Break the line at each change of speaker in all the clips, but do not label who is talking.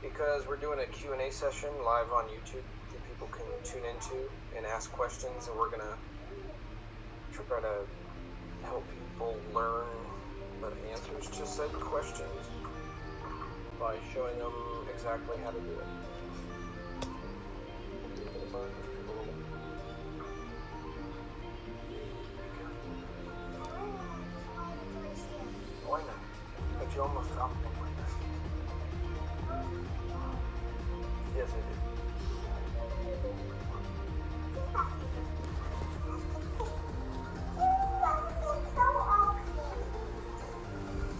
because we're doing a Q&A session live on YouTube that people can tune into and ask questions, and we're going to try to help people learn the answers to said questions by showing them exactly how to do it. Why not? But you almost dropped one like this. Yes, I did.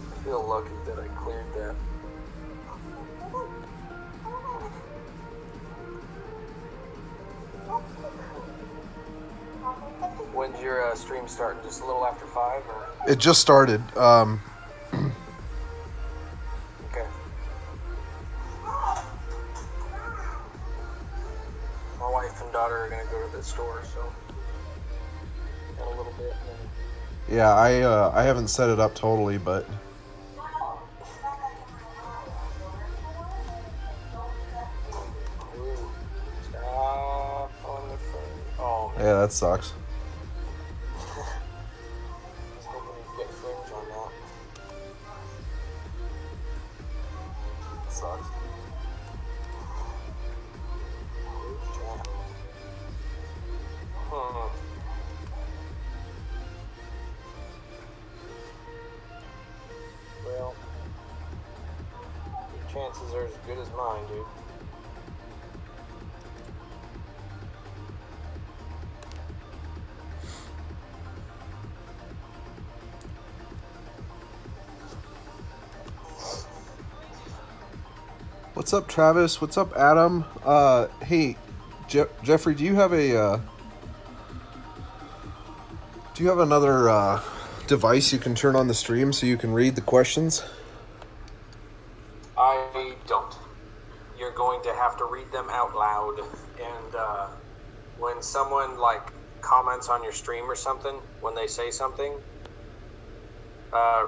I feel lucky that I cleared that. When's your stream starting? Just a little after 5, or?
It just started.
Okay. My wife and daughter are gonna go to the store, so in a little bit. And then...
Yeah, I haven't set it up totally, but
Ooh, stop on the phone. Oh, man.
yeah, that sucks.
I was hoping you'd get fringe on that. Sucks. Well, your chances are as good as mine, dude.
What's up, Travis? What's up, Adam? Hey, Geoffrey, do you have another device you can turn on the stream so you can read the questions?
I don't. You're going to have to read them out loud, and when someone like comments on your stream or something, when they say something,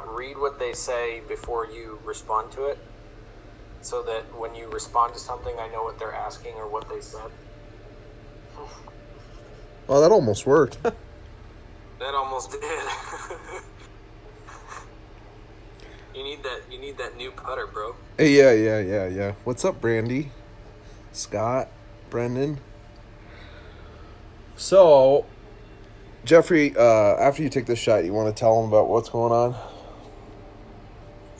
read what they say before you respond to it, so that when you respond to something, I know what they're asking or what they said.
Oh, that almost worked.
That almost did. You need that new putter, bro.
Hey, yeah. What's up, Brandy? Scott? Brendan? So, Geoffrey, after you take this shot, you want to tell them about what's going on?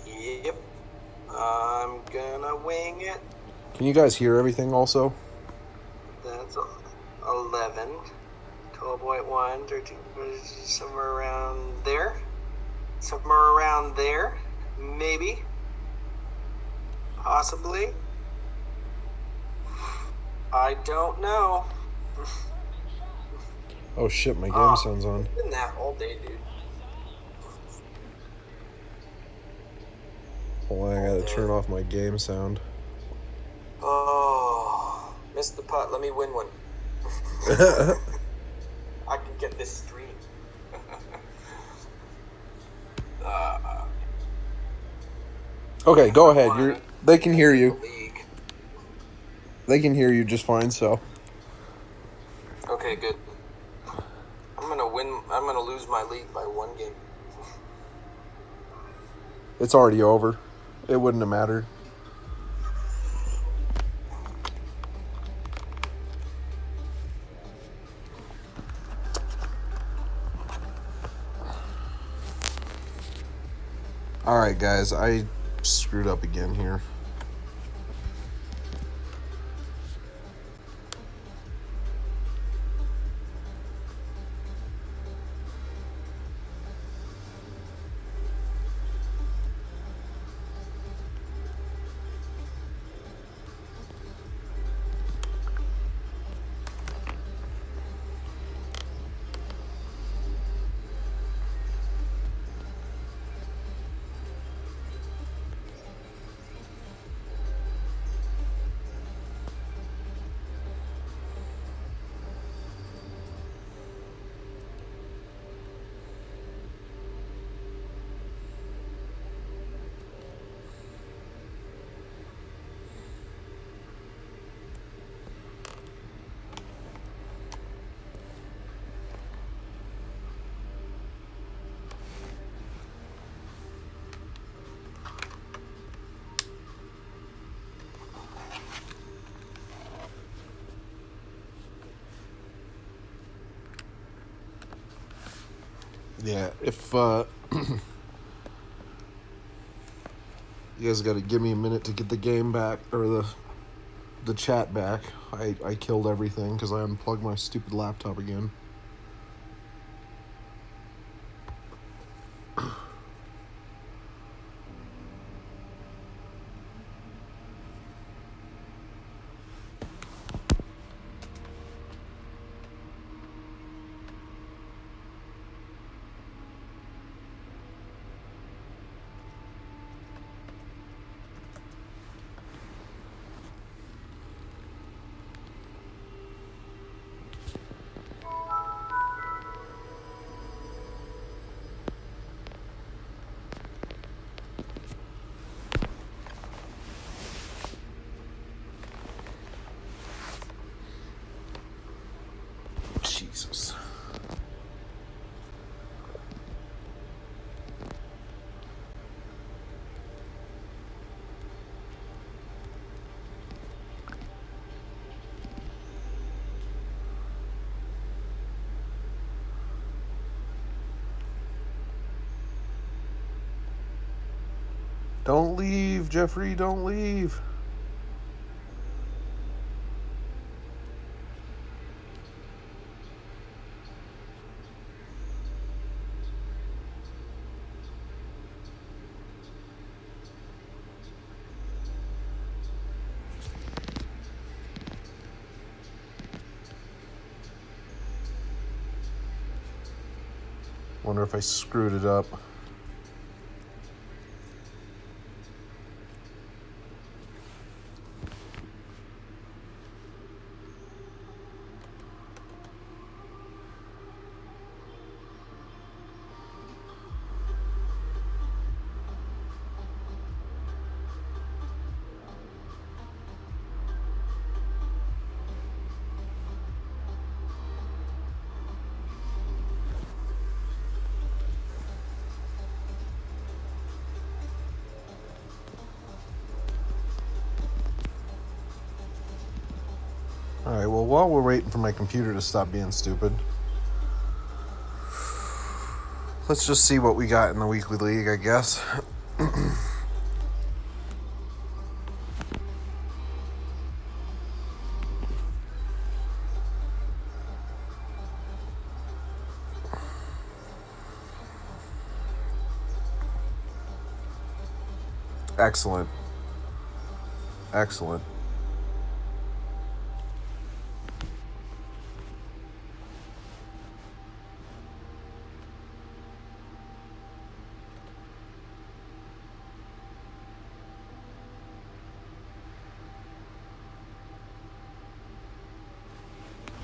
Yep. I'm gonna wing it.
Can you guys hear everything also?
That's 11. 12.1, 13, somewhere around there. Somewhere around there. Maybe. Possibly. I don't know.
Oh shit, my game sound's on.
I've been that all day, dude.
Hold on, I gotta turn off my game sound.
Oh, missed the putt. Let me win one. I can get this stream.
Okay, go ahead. They can hear you. They can hear you just fine, so.
Okay, good. I'm gonna lose my league by 1 game.
It's already over. It wouldn't have mattered. Alright, guys, I screwed up again here. Yeah, if you guys got to give me a minute to get the game back or the chat back. I killed everything because I unplugged my stupid laptop again. Jesus. Don't leave, Geoffrey, don't leave. Wonder if I screwed it up. Alright, well, while we're waiting for my computer to stop being stupid, let's just see what we got in the weekly league, I guess. Excellent. Excellent.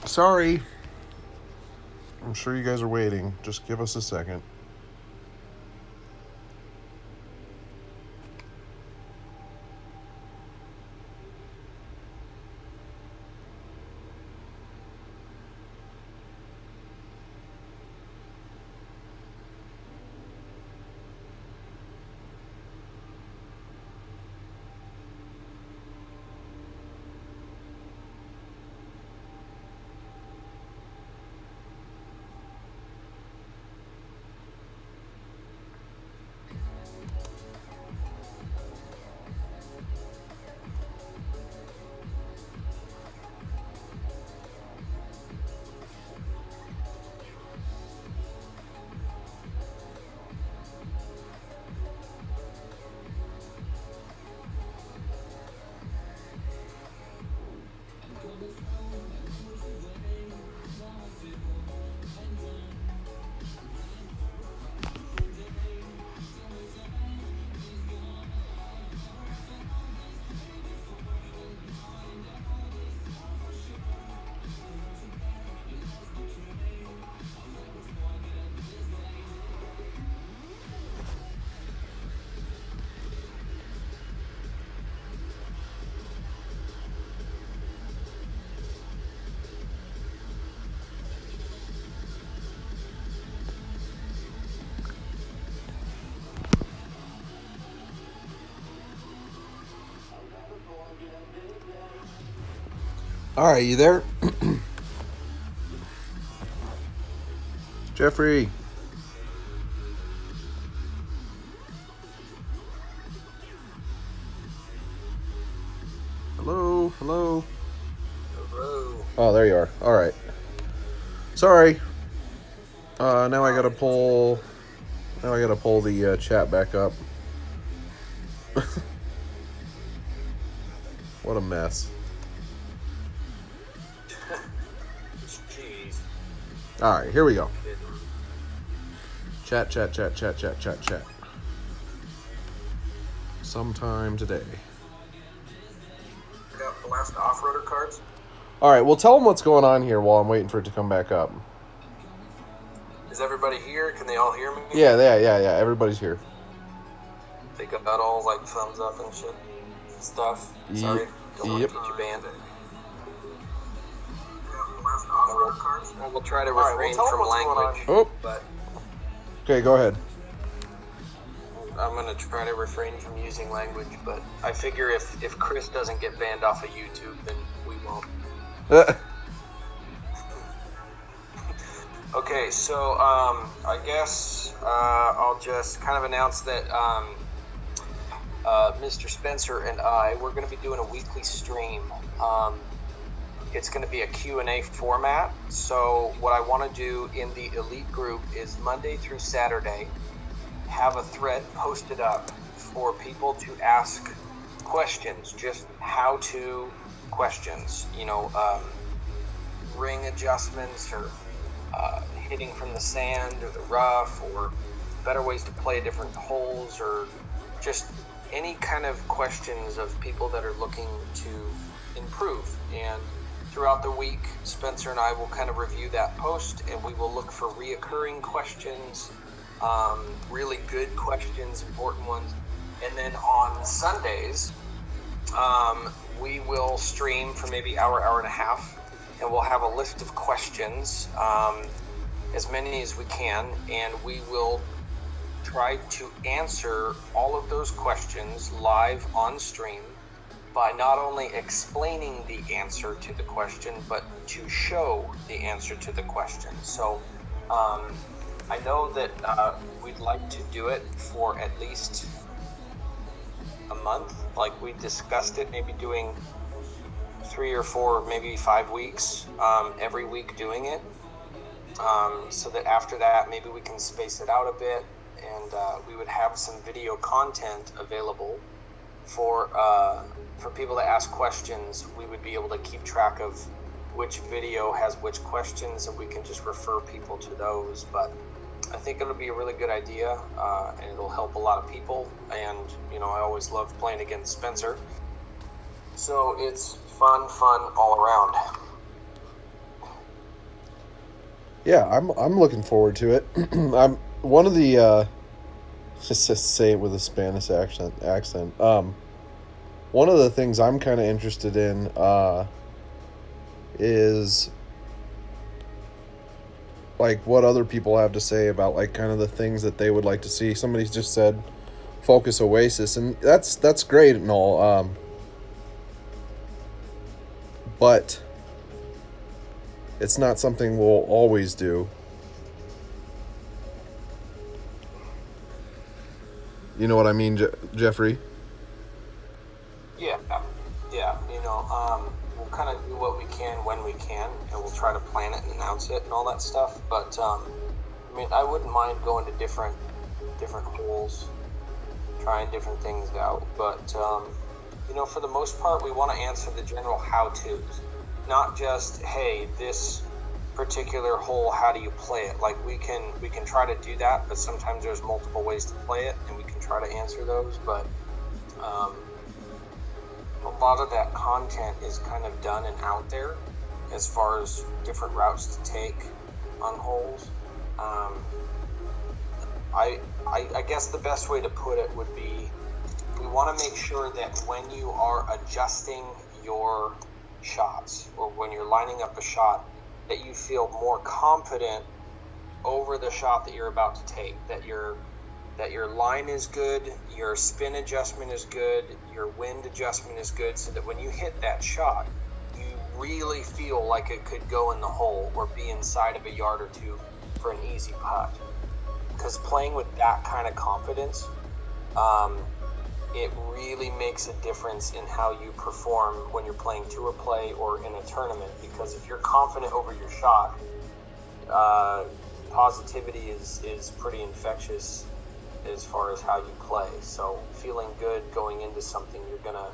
Sorry. I'm sure you guys are waiting. Just give us a second. All right, you there? Geoffrey. Hello?
Hello.
Oh, there you are. All right. Sorry. Now I gotta pull the chat back up. What a mess.
Jeez.
All right, here we go. Chat. Sometime today.
Got the last off-roader cards.
All right, well, tell them what's going on here while I'm waiting for it to come back up.
Is everybody here? Can they all hear me?
Yeah. Everybody's here.
They got all like thumbs up and shit stuff. Sorry, don't want to teach you band. We'll try to refrain from language.
Oh.
But
Okay, go ahead.
I'm gonna try to refrain from using language. But I figure if Chris doesn't get banned off of YouTube, then we won't. Okay, so I guess I'll just kind of announce that Mr. Spencer and we're going to be doing a weekly stream. It's going to be a Q&A format. So what I want to do in the Elite group is Monday through Saturday, have a thread posted up for people to ask questions, just how-to questions, ring adjustments or hitting from the sand or the rough, or better ways to play different holes, or just any kind of questions of people that are looking to improve. And throughout the week, Spencer and I will kind of review that post, and we will look for reoccurring questions, really good questions, important ones. And then on Sundays, we will stream for maybe hour and a half, and we'll have a list of questions, as many as we can, and we will try to answer all of those questions live on stream by not only explaining the answer to the question, but to show the answer to the question. So I know that we'd like to do it for at least a month. Like we discussed it, maybe doing 3 or 4, maybe 5 weeks, every week doing it. So that after that, maybe we can space it out a bit, and we would have some video content available for people to ask questions. We would be able to keep track of which video has which questions, and we can just refer people to those. But I think it'll be a really good idea, and it'll help a lot of people. And I always love playing against Spencer, so it's fun all around.
Yeah, I'm looking forward to it. I'm one of the just to say it with a Spanish accent. One of the things I'm kind of interested in is like what other people have to say about like kind of the things that they would like to see. Somebody's just said Focus Oasis, and that's great and all. But it's not something we'll always do. You know what I mean, Geoffrey?
Yeah. We'll kind of do what we can when we can, and we'll try to plan it and announce it and all that stuff. But I wouldn't mind going to different holes, trying different things out. But for the most part, we want to answer the general how-tos, not just hey, this particular hole, how do you play it? Like we can try to do that, but sometimes there's multiple ways to play it, and we can try to answer those. But a lot of that content is kind of done and out there as far as different routes to take on holes. I guess the best way to put it would be, we want to make sure that when you are adjusting your shots, or when you're lining up a shot, that you feel more confident over the shot that you're about to take, that your line is good, your spin adjustment is good, your wind adjustment is good, so that when you hit that shot, you really feel like it could go in the hole or be inside of a yard or two for an easy putt. Because playing with that kind of confidence it really makes a difference in how you perform when you're playing tour play or in a tournament, because if you're confident over your shot, positivity is pretty infectious as far as how you play. So feeling good going into something, you're going to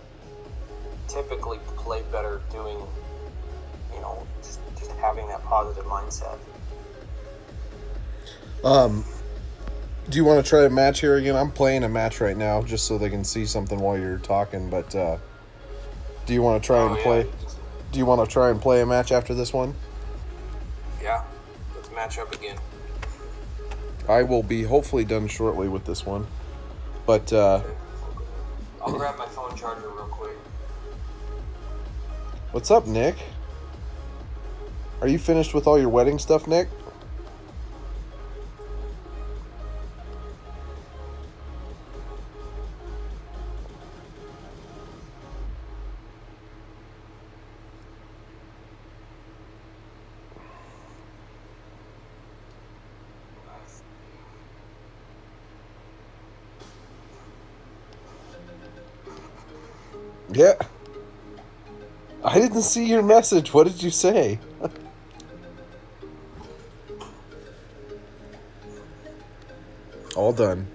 typically play better doing, just having that positive mindset.
Do you want to try a match here again? I'm playing a match right now just so they can see something while you're talking, but do you want to try and play? Do you want to try and play a match after this one?
Yeah, let's match up again.
I will be hopefully done shortly with this one, but
I'll grab my phone charger real quick.
What's up, Nick? Are you finished with all your wedding stuff, Nick? Yeah. I didn't see your message. What did you say? All done.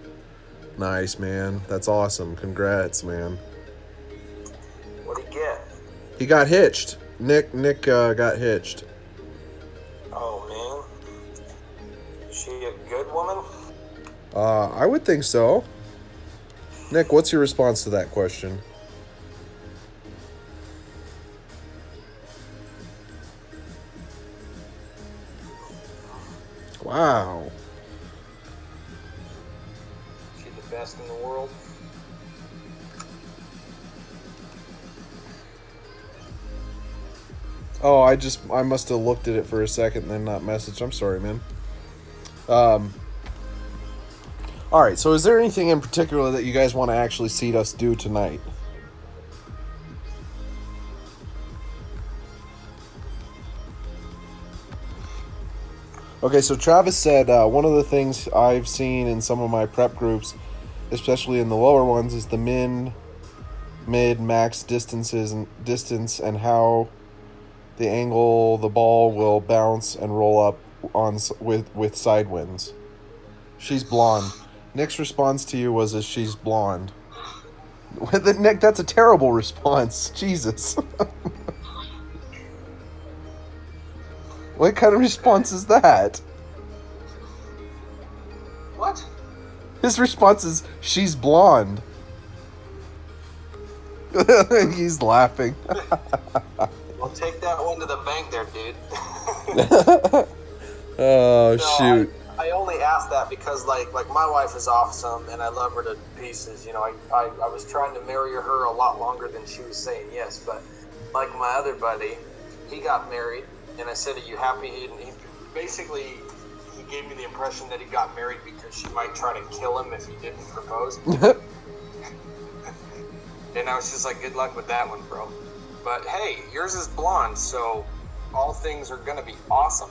Nice, man. That's awesome. Congrats, man.
What'd he get?
He got hitched. Nick got hitched.
Oh, man. Is she a good woman?
I would think so. Nick, what's your response to that question? Wow.
She's the best in the world.
Oh, I must have looked at it for a second and then not messaged. I'm sorry, man. All right, so is there anything in particular that you guys want to actually see us do tonight? Okay, so Travis said one of the things I've seen in some of my prep groups, especially in the lower ones, is the mid, max distance and how the angle the ball will bounce and roll up on with side winds. She's blonde. Nick's response to you was she's blonde. Nick, that's a terrible response. Jesus. What kind of response is that?
What?
His response is, she's blonde. He's laughing.
Well, take that one to the bank there, dude.
Oh,
no,
shoot.
I only asked that because, like my wife is awesome, and I love her to pieces. I was trying to marry her a lot longer than she was saying yes, but like my other buddy, he got married. And I said, are you happy? He basically gave me the impression that he got married because she might try to kill him if he didn't propose. And I was just like, good luck with that one, bro. But hey, yours is blonde, so all things are going to be awesome.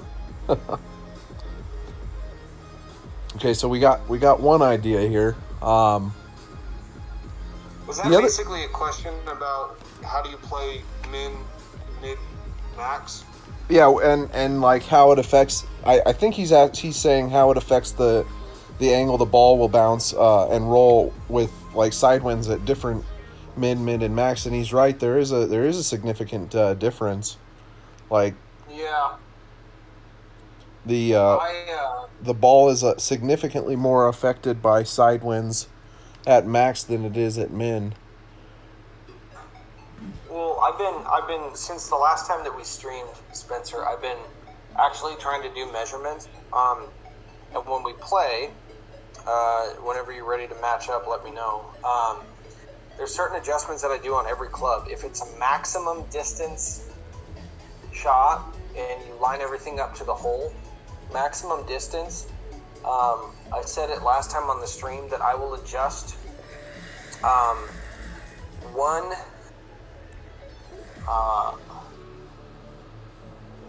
Okay, so we got one idea here.
Was that basically a question about how do you play mid, max?
Yeah, and like how it affects. I think he's saying how it affects the angle the ball will bounce and roll with like side winds at different mid, and max. And he's right. There is a significant difference. Like
yeah,
the ball is significantly more affected by side winds at max than it is at min.
Well, I've been since the last time that we streamed, Spencer. I've been actually trying to do measurements. And when we play, whenever you're ready to match up, let me know. There's certain adjustments that I do on every club. If it's a maximum distance shot and you line everything up to the hole, maximum distance. I said it last time on the stream that I will adjust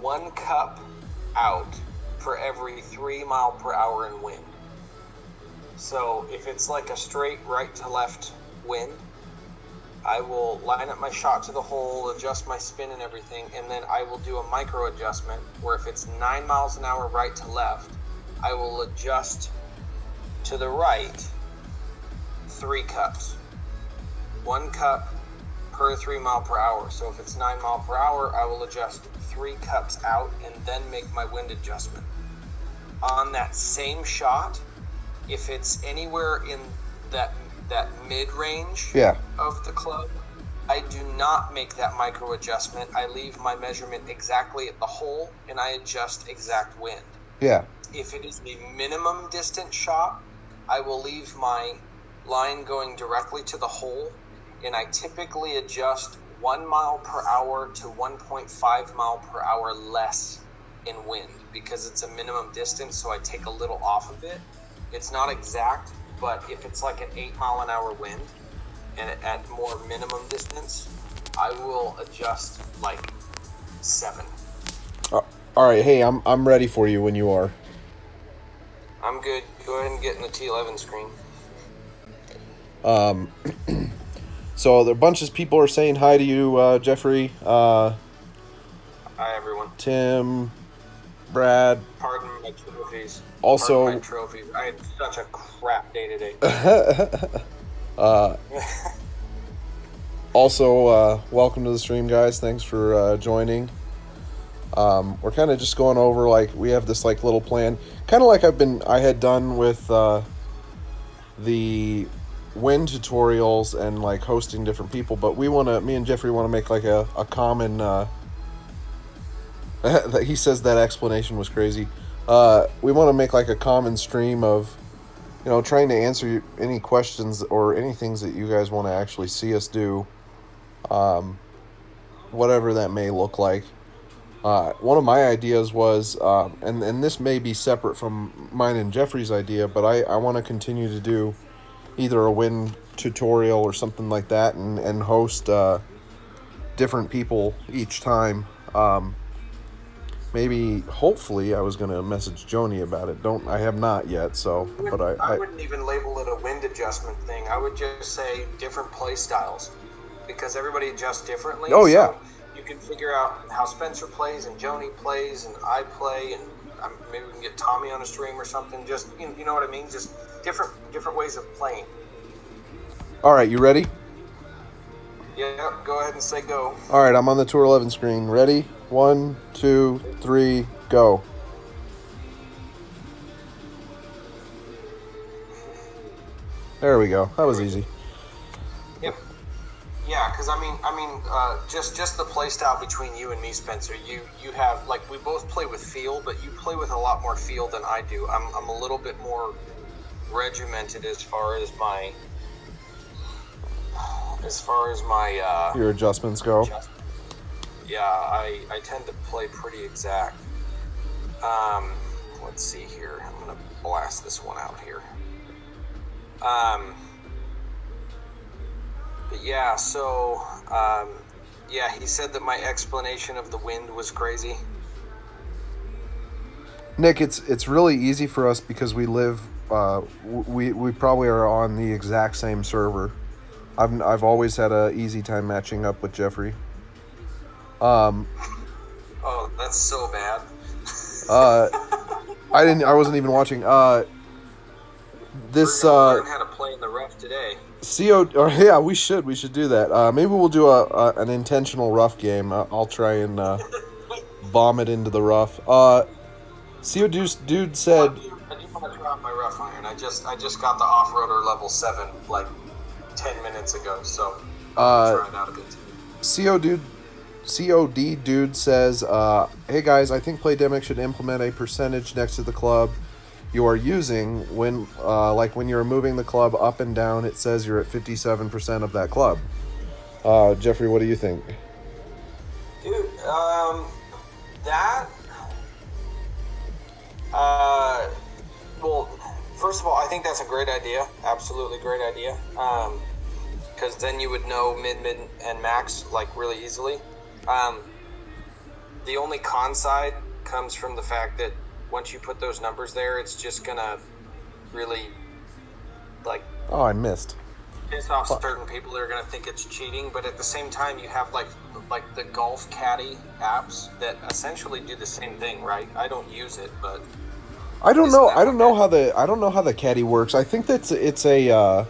one cup out for every 3 mile per hour in wind. So if it's like a straight right to left wind. I will line up my shot to the hole, adjust my spin and everything, and then I will do a micro adjustment where if it's 9 miles an hour right to left, I will adjust to the right 3 cups. 1 cup per 3 mile per hour. So if it's 9 mile per hour, I will adjust 3 cups out and then make my wind adjustment. On that same shot, if it's anywhere in that mid-range of the club, I do not make that micro adjustment. I leave my measurement exactly at the hole and I adjust exact wind.
Yeah.
If it is the minimum distance shot, I will leave my line going directly to the hole, and I typically adjust 1 mile per hour to 1.5 mile per hour less in wind because it's a minimum distance, so I take a little off of it. It's not exact, but if it's like an 8 mile an hour wind and at more minimum distance, I will adjust like 7.
All right, hey, I'm ready for you when you are.
I'm good. Go ahead and get in the T11 screen.
So a bunch of people are saying hi to you, Geoffrey.
Hi, everyone.
Tim, Brad.
Pardon my trophies.
Also,
Pardon my trophies. I had such a crap day today.
Also, welcome to the stream, guys. Thanks for joining. We're kind of just going over, like, we have this like little plan, kind of like I had done with the wind tutorials and like hosting different people, but me and Geoffrey want to make like a common he says that explanation was crazy. We want to make like a common stream of, trying to answer any questions or any things that you guys want to actually see us do, whatever that may look like. One of my ideas was, and this may be separate from mine and Geoffrey's idea, but I want to continue to do either a wind tutorial or something like that, and host different people each time. Maybe, hopefully, I was going to message Joni about it. I have not yet, so, but
I wouldn't even label it a wind adjustment thing. I would just say different play styles, because everybody adjusts differently.
Oh, yeah.
So you can figure out how Spencer plays and Joni plays and I play, and maybe we can get Tommy on a stream or something. Just, you know what I mean? Just different ways of playing.
All right, you ready?
Yeah, go ahead and say go.
All right, I'm on the Tour 11 screen. Ready? 1, 2, 3, go. There we go. That was easy.
Yep. Yeah, because I mean, just the play style between you and me, Spencer. You have, like, we both play with feel, but you play with a lot more feel than I do. I'm a little bit more regimented as far as my
your adjustments go.
Yeah, I tend to play pretty exact. Let's see here. I'm gonna blast this one out here. But yeah, so yeah, he said that my explanation of the wind was crazy.
Nick, it's really easy for us because we live. We probably are on the exact same server. I've always had a easy time matching up with Geoffrey.
Oh, that's so bad.
I wasn't even watching. This
We're gonna learn how to play in the rough today.
Yeah, we should do that. Maybe we'll do an intentional rough game. I'll try and bomb it into the rough. CO dude said.
I do want to try out my rough iron. I just got the off-roader level 7 like 10 minutes ago, so I'm trying out a bit.
COD dude says, hey guys, I think Playdemic should implement a percentage next to the club you are using when when you're moving the club up and down, it says you're at 57% of that club. Geoffrey, what do you think?
Dude, well, first of all, I think that's a great idea. Absolutely great idea. Because then you would know mid, and max, like, really easily. The only con side comes from the fact that once you put those numbers there, it's just gonna really, like...
Oh, I missed.
piss off certain people that are going to think it's cheating, but at the same time, you have like the golf caddy apps that essentially do the same thing, right? I don't use it, but
I don't know. I don't know how the caddy works. I think that's it's a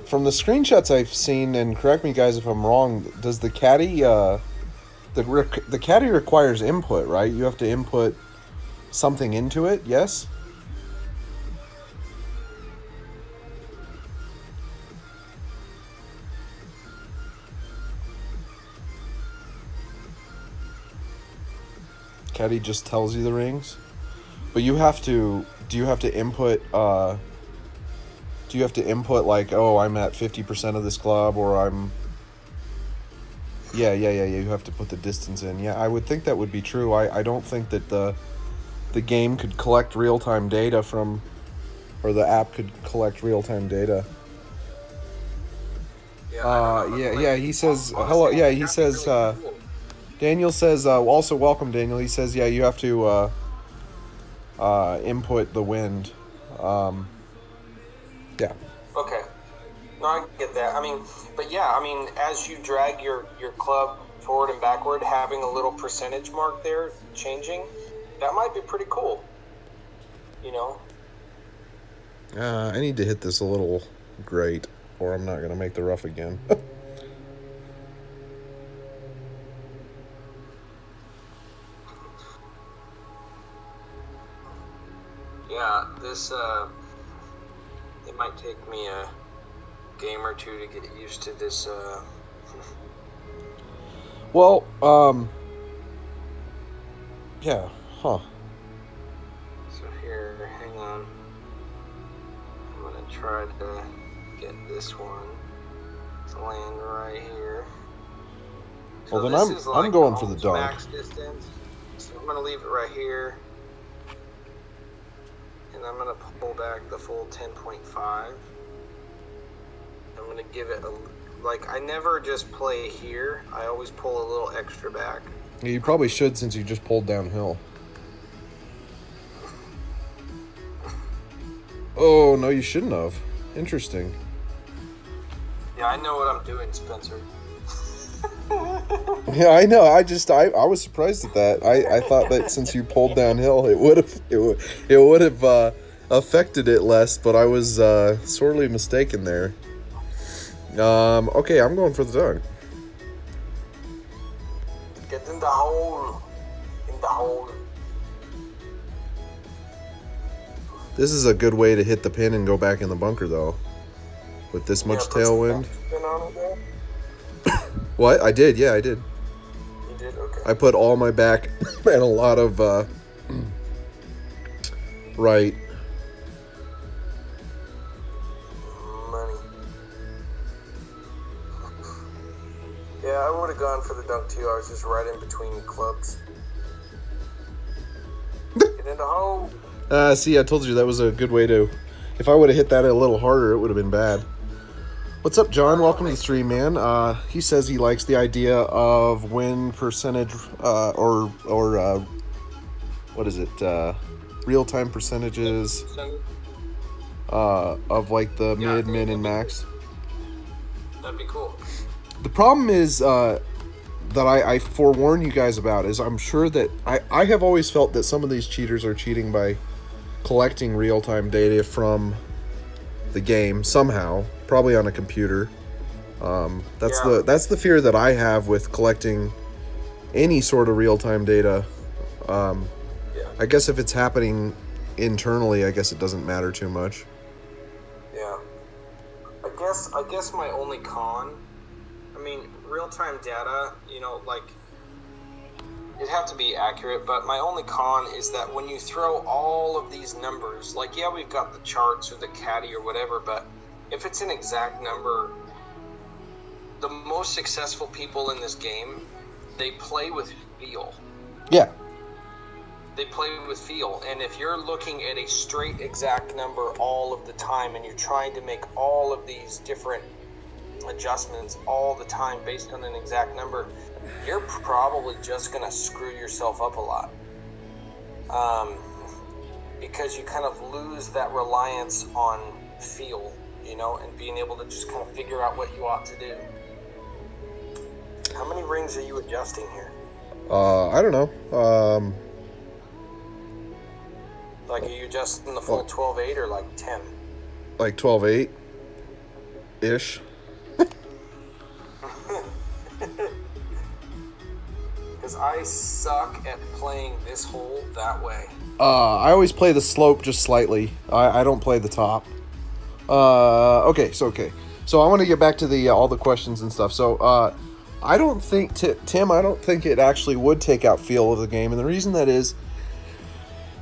from the screenshots I've seen, and correct me guys if I'm wrong. Does the caddy the caddy requires input, right? You have to input something into it. Yes. Caddy just tells you the rings, but you have to. Do you have to input? Do you have to input like, oh, I'm at 50% of this club, or I'm? Yeah. You have to put the distance in. Yeah, I would think that would be true. I don't think that the game could collect real time data from, or the app could collect real time data. Yeah. He says hello. Yeah, he says. Daniel says, also welcome, Daniel. He says, yeah, you have to input the wind. Yeah.
Okay. No, I get that. I mean, but yeah, I mean, as you drag your club forward and backward, having a little percentage mark there changing, that might be pretty cool. You know?
I need to hit this a little great, or I'm not going to make the rough again.
Yeah, this, it might take me a game or two to get used to this,
Well, yeah, huh.
So here, hang on. I'm gonna try to get this one to land right here.
Well,
So
then
this is like
I'm going for the
almost
dunk.
max distance. So I'm gonna leave it right here. And I'm going to pull back the full 10.5. I'm going to give it I never just play here. I always pull a little extra back.
Yeah, you probably should, since you just pulled downhill. Oh, no, you shouldn't have. Interesting.
Yeah, I know what I'm doing, Spencer.
Yeah, I know. I was surprised at that. I thought that since you pulled downhill, it would have affected it less, but I was sorely mistaken there. Okay, I'm going for the dunk.
Get in the hole. In the hole.
This is a good way to hit the pin and go back in the bunker, though. With this much tailwind. What? I did, yeah, I did.
You did? Okay.
I put all my back and a lot of right.
Money. Yeah, I would have gone for the dunk too. I was just right in between clubs. Get in the hole.
See, I told you that was a good way to... If I would have hit that a little harder, it would have been bad. What's up, John? Welcome to the stream, man. He says he likes the idea of win percentage, or what is it? Real-time percentages of like the mid, and max.
That'd be cool.
The problem is that I forewarn you guys about is I'm sure that I have always felt that some of these cheaters are cheating by collecting real-time data from the game somehow, probably on a computer. That's the fear that I have with collecting any sort of real-time data. I guess if it's happening internally, I guess it doesn't matter too much.
Yeah. I guess my only con, I mean, real-time data, you know, like, it'd have to be accurate, but my only con is that when you throw all of these numbers, like, yeah, we've got the charts or the caddy or whatever, but if it's an exact number, the most successful people in this game, they play with feel.
Yeah.
They play with feel, and if you're looking at a straight exact number all of the time and you're trying to make all of these different adjustments all the time based on an exact number, you're probably just going to screw yourself up a lot, because you kind of lose that reliance on feel. you know, and being able to just kind of figure out what you ought to do. How many rings are you adjusting here?
I don't know.
Like, are you adjusting the full 12/8 or like 10?
Like 12/8-ish.
Because I suck at playing this hole that way.
I always play the slope just slightly. I don't play the top. Okay. So I want to get back to the all the questions and stuff. So, I don't think, Tim, I don't think it actually would take out feel of the game. And the reason that is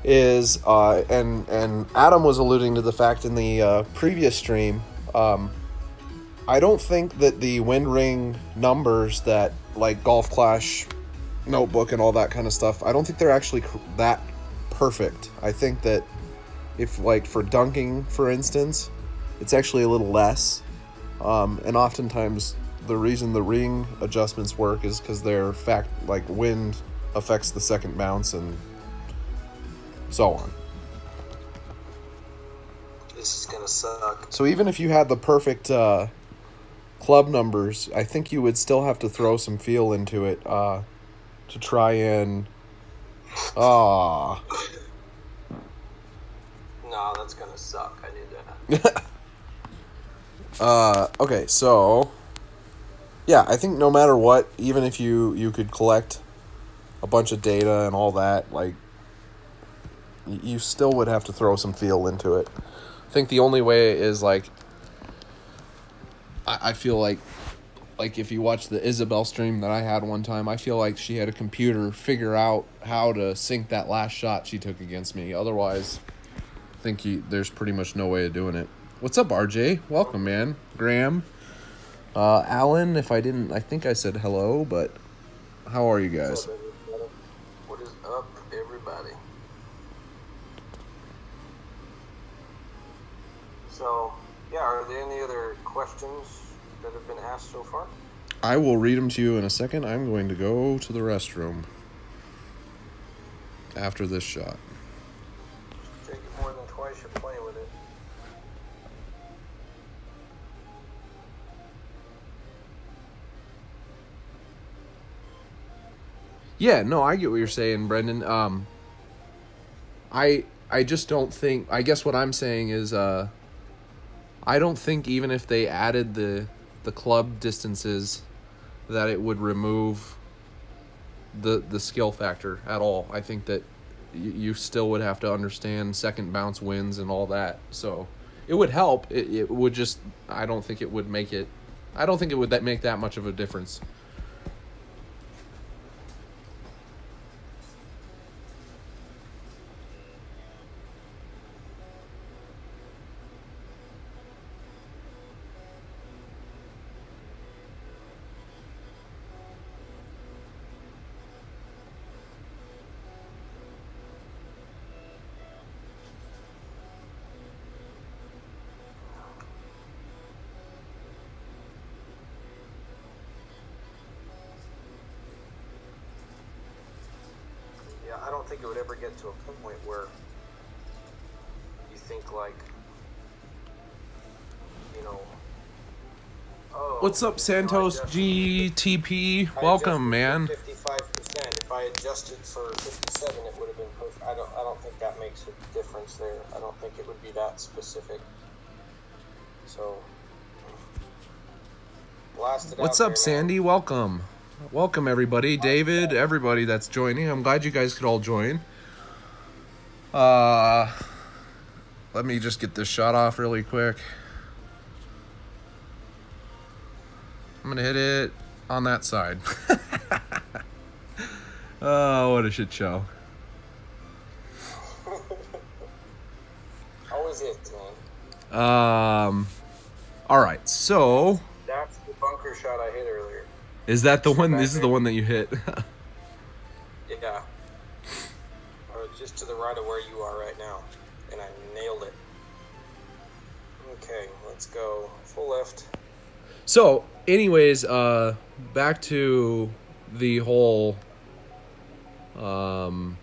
and Adam was alluding to the fact in the previous stream, I don't think that the wind ring numbers that, like, Golf Clash Notebook and all that kind of stuff, I don't think they're actually that perfect. I think that if, like, for dunking, for instance, it's actually a little less. And oftentimes the reason the ring adjustments work is because their wind affects the second bounce and so on.
This is gonna suck.
So even if you had the perfect club numbers, I think you would still have to throw some feel into it to try and
No, that's gonna suck. I knew
that. Okay, so yeah, I think no matter what, even if you could collect a bunch of data and all that, like, you still would have to throw some feel into it. I think the only way is, like, I feel like if you watch the Isabel stream that I had one time, I feel like she had a computer figure out how to sink that last shot she took against me. Otherwise, I think there's pretty much no way of doing it. What's up, RJ? Welcome, man. Graham. Alan, I think I said hello, but how are you guys?
What is up, everybody? So, yeah, are there any other questions that have been asked so far?
I will read them to you in a second. I'm going to go to the restroom after this shot.
Take it more than twice, you're playing with it.
Yeah, no, I get what you're saying, Brendan. I just don't think, I guess what I'm saying is, I don't think even if they added the club distances that it would remove the skill factor at all. I think that you still would have to understand second bounce wins and all that. So it would help. It would just, I don't think it would make it make that much of a difference.
I don't think it would ever get to a point where you think, like, you know, oh,
What's up, Santos GTP? Welcome, man.
55%. If I adjusted for 57, it would have been perfect. I don't think that makes a difference there. I don't think it would be that specific. So, blast it out.
What's up,
there,
Sandy? Welcome. Welcome, everybody. David, everybody that's joining. I'm glad you guys could all join. Let me just get this shot off really quick. I'm going to hit it on that side. Oh, what a shit show.
Always it, man.
All right, so...
That's the bunker shot I hit earlier.
Is that the one? This is the one that you hit.
Yeah. Or just to the right of where you are right now. And I nailed it. Okay, let's go. Full left.
So, anyways, back to the whole kind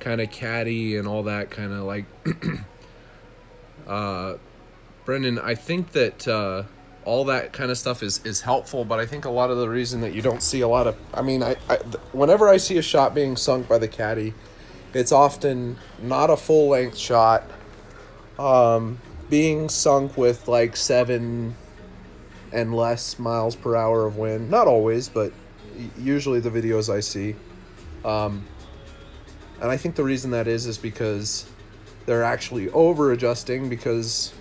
of caddy and all that kind of, like, Brendan, I think that all that kind of stuff is helpful, but I think a lot of the reason that you don't see a lot of... I mean, whenever I see a shot being sunk by the caddy, it's often not a full-length shot, being sunk with like 7 and less miles per hour of wind. Not always, but usually the videos I see. And I think the reason that is because they're actually over-adjusting because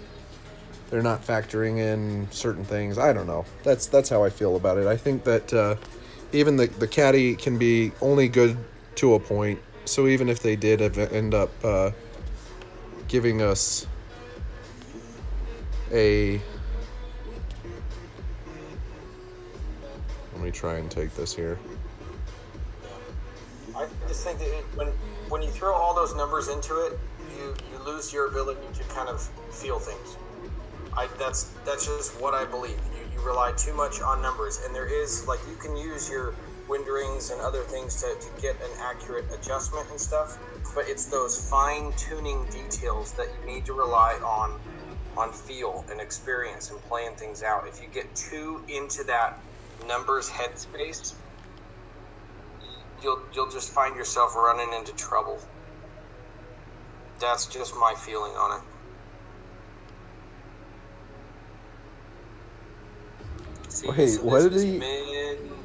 they're not factoring in certain things. I don't know. That's how I feel about it. I think that even the caddy can be only good to a point. So even if they did end up giving us a... Let me try and take this here.
I just think that when you throw all those numbers into it, you lose your ability to kind of feel things. That's just what I believe. You rely too much on numbers, and there is, like, you can use your wind rings and other things to get an accurate adjustment and stuff, but it's those fine-tuning details that you need to rely on feel and experience and playing things out. If you get too into that numbers headspace, you'll just find yourself running into trouble. That's just my feeling on it.
Hey,
so
what did he?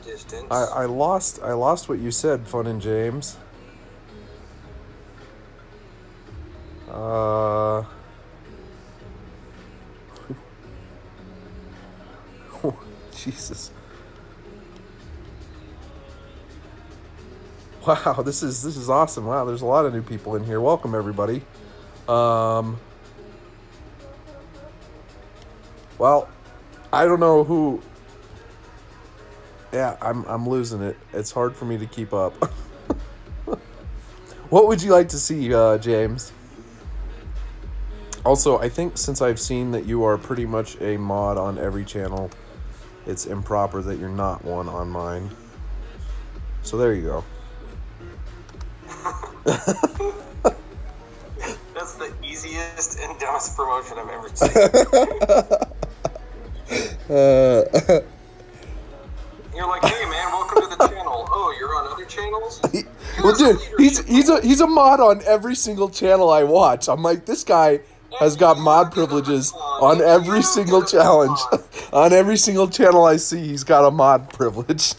Distance.
I lost what you said, Fun and James. Oh, Jesus. Wow, this is awesome. Wow, there's a lot of new people in here. Welcome everybody. Well, I don't know who. Yeah, I'm losing it. It's hard for me to keep up. What would you like to see, James? Also, I think since I've seen that you are pretty much a mod on every channel, it's improper that you're not one on mine. So there you go.
That's the easiest and dumbest promotion I've ever seen. You're like, hey man, welcome to the channel. Oh, you're on other channels?
Well, dude, he's a mod on every single channel I watch. I'm like, this guy has got mod privileges on every single challenge. On every single channel I see, he's got a mod privilege.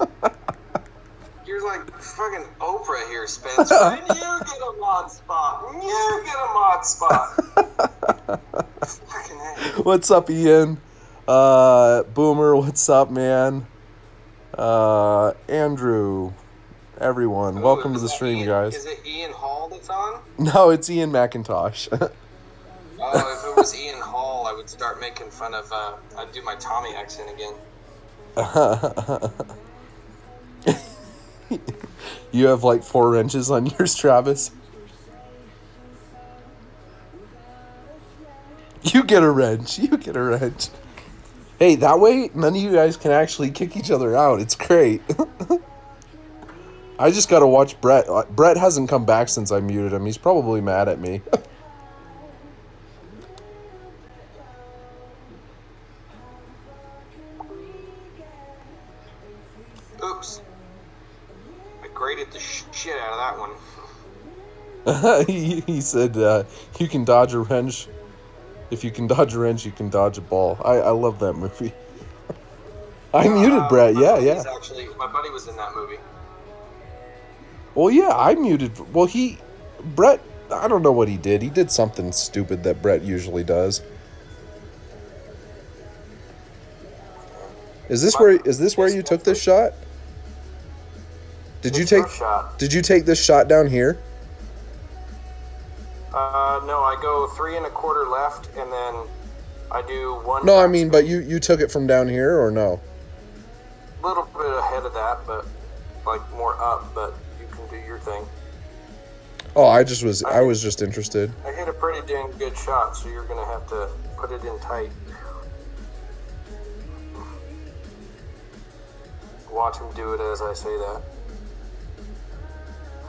You're like fucking Oprah here, Spencer. And you get a mod spot. You get a mod spot. Fucking hey.
What's up, Ian? Boomer, what's up, man? Andrew, everyone, welcome to the stream, guys.
Is it Ian Hall that's on?
No, it's Ian McIntosh.
Oh, if it was Ian Hall, I would start making fun of, I'd do my Tommy accent again.
You have like 4 wrenches on yours, Travis? You get a wrench. You get a wrench. Hey, that way, none of you guys can actually kick each other out. It's great. I just gotta watch Brett. Brett hasn't come back since I muted him. He's probably mad at me.
Oops. I graded the shit out of that one.
He said, you can dodge a wrench. If you can dodge a wrench, you can dodge a ball. I love that movie. I muted Brett, yeah.
Actually, my buddy was in that movie.
Well, yeah, I muted. Well, Brett, I don't know what he did. He did something stupid that Brett usually does. Is this where you took this shot? Did you take this shot down here?
No, I go 3 1/4 left, and then I do 1.
No, I mean, but you took it from down here, or no?
A little bit ahead of that, but like more up. But you can do your thing.
Oh, I was just interested.
I hit a pretty dang good shot, so you're gonna have to put it in tight. Watch him do it as I say that.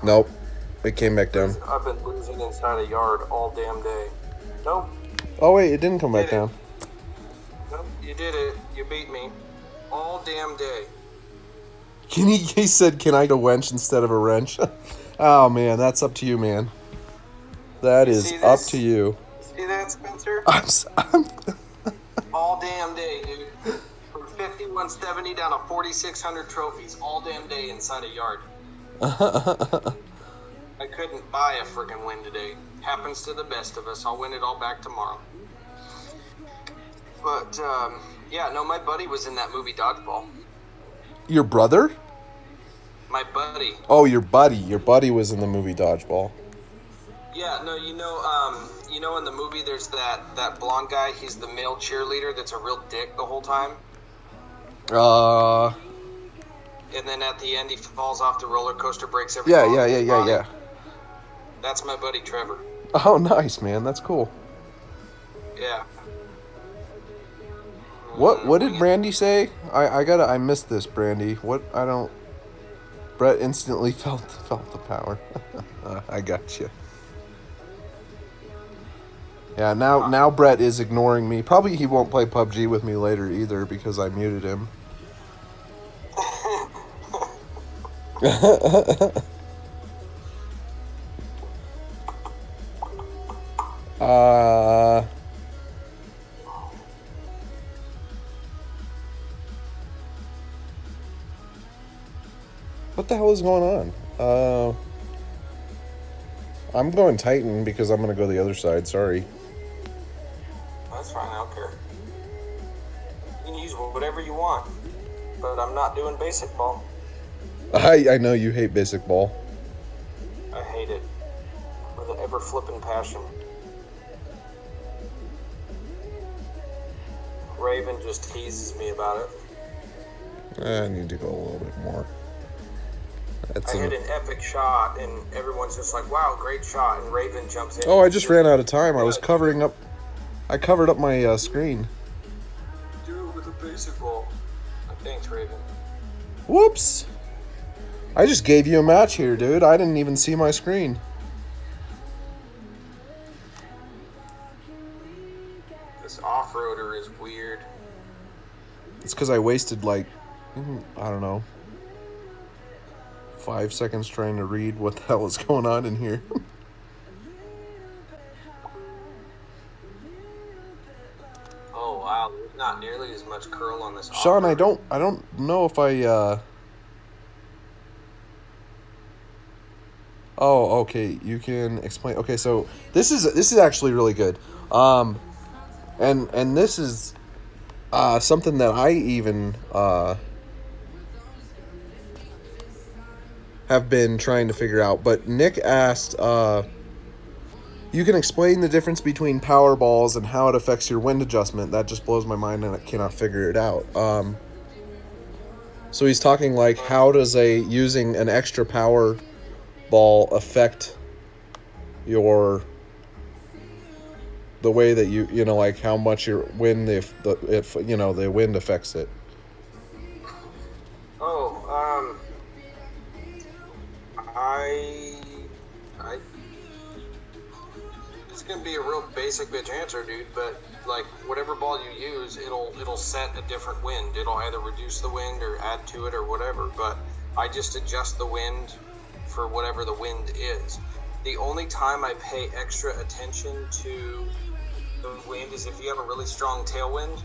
Nope. It came back down.
I've been losing inside a yard all damn day. Nope.
Oh, wait, it didn't come back down.
You did it. You beat me. All damn day.
He said, "Can I get a wench instead of a wrench?" Oh man, that's up to you, man. That is up to you.
See that, Spencer?
I'm
All damn day, dude. From 5170 down to 4,600 trophies. All damn day inside a yard. I couldn't buy a freaking win today. Happens to the best of us. I'll win it all back tomorrow. But, yeah, no, my buddy was in that movie Dodgeball.
Your brother?
My buddy.
Oh, your buddy. Your buddy was in the movie Dodgeball.
Yeah, no, you know in the movie there's that blonde guy, he's the male cheerleader that's a real dick the whole time. And then at the end he falls off the roller coaster, breaks every bone in his body.
Yeah.
That's my buddy Trevor.
Oh, nice, man. That's cool.
Yeah.
What did Brandy say? I missed this, Brandy. Brett instantly felt the power. I got you. Yeah, now Brett is ignoring me. Probably he won't play PUBG with me later either because I muted him. What the hell is going on? I'm going Titan because I'm going to go the other side. Sorry.
That's fine, I don't care. You can use whatever you want. But I'm not doing basic ball.
I know you hate basic ball.
I hate it. With an ever-flipping passion. Raven just teases me about it.
I need to go a little bit more.
I hit an epic shot, and everyone's just like, wow, great shot, and Raven jumps in.
Oh, I just ran out of time. I was covering up... I covered up my screen.
Do it with a basic ball. Thanks, Raven.
Whoops. I just gave you a match here, dude. I didn't even see my screen.
This off-roader is weird.
It's because I wasted, like, I don't know, 5 seconds trying to read what the hell is going on in here.
Oh, wow. There's not nearly as much curl on this
Sean,
off-roader.
I don't know if I, Oh, okay. You can explain. Okay, so this is actually really good. And this is something that I even have been trying to figure out. But Nick asked, you can explain the difference between power balls and how it affects your wind adjustment. That just blows my mind, and I cannot figure it out. So he's talking like, how does using an extra power ball affect the way that you know, like how much your wind, the wind affects it.
It's gonna be a real basic bitch answer, dude, but like whatever ball you use, it'll set a different wind. It'll either reduce the wind or add to it or whatever, but I just adjust the wind for whatever the wind is. The only time I pay extra attention to the wind is if you have a really strong tailwind.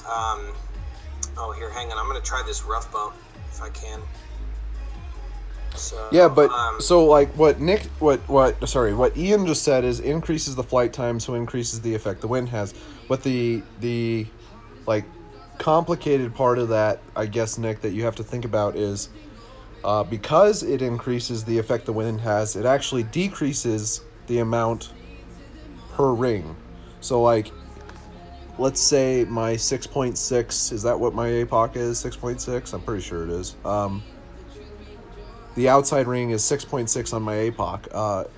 Oh, here, hang on. I'm going to try this rough bump if I can. So,
yeah, but so like what Ian just said is increases the flight time, so increases the effect the wind has. But the like complicated part of that, I guess, Nick, that you have to think about is because it increases the effect the wind has, it actually decreases the amount per ring. So like, let's say my 6.6, is that what my APOC is? 6.6? I'm pretty sure it is. The outside ring is 6.6 on my APOC.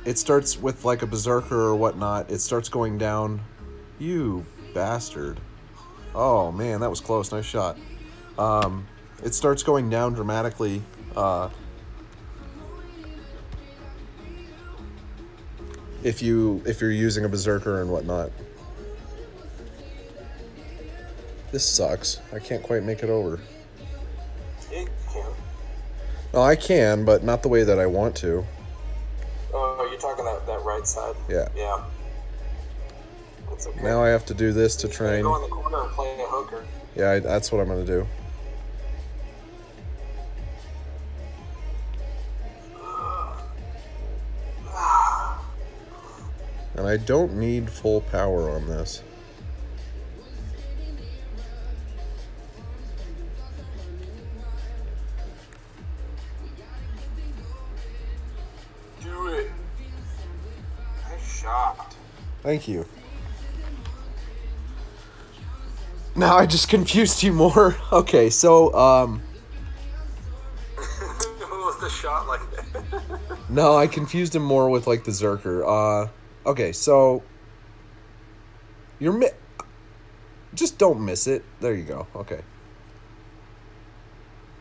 It starts with like a berserker or whatnot. It starts going down. You bastard. Oh man, that was close. Nice shot. It starts going down dramatically. If you're using a berserker and whatnot. This sucks. I can't quite make it over.
It can.
No, I can, but not the way that I want to.
Oh, you're talking that right side?
Yeah.
Yeah. That's okay.
Now I have to do this to try and...
Go in the corner and play a hooker.
Yeah, that's what I'm going to do. And I don't need full power on this.
Do it. Nice shot.
Thank you. Now I just confused you more. Okay, so,
What was the shot like that?
no, I confused him more with, like, the Zerker. Okay, so... Just don't miss it. There you go. Okay.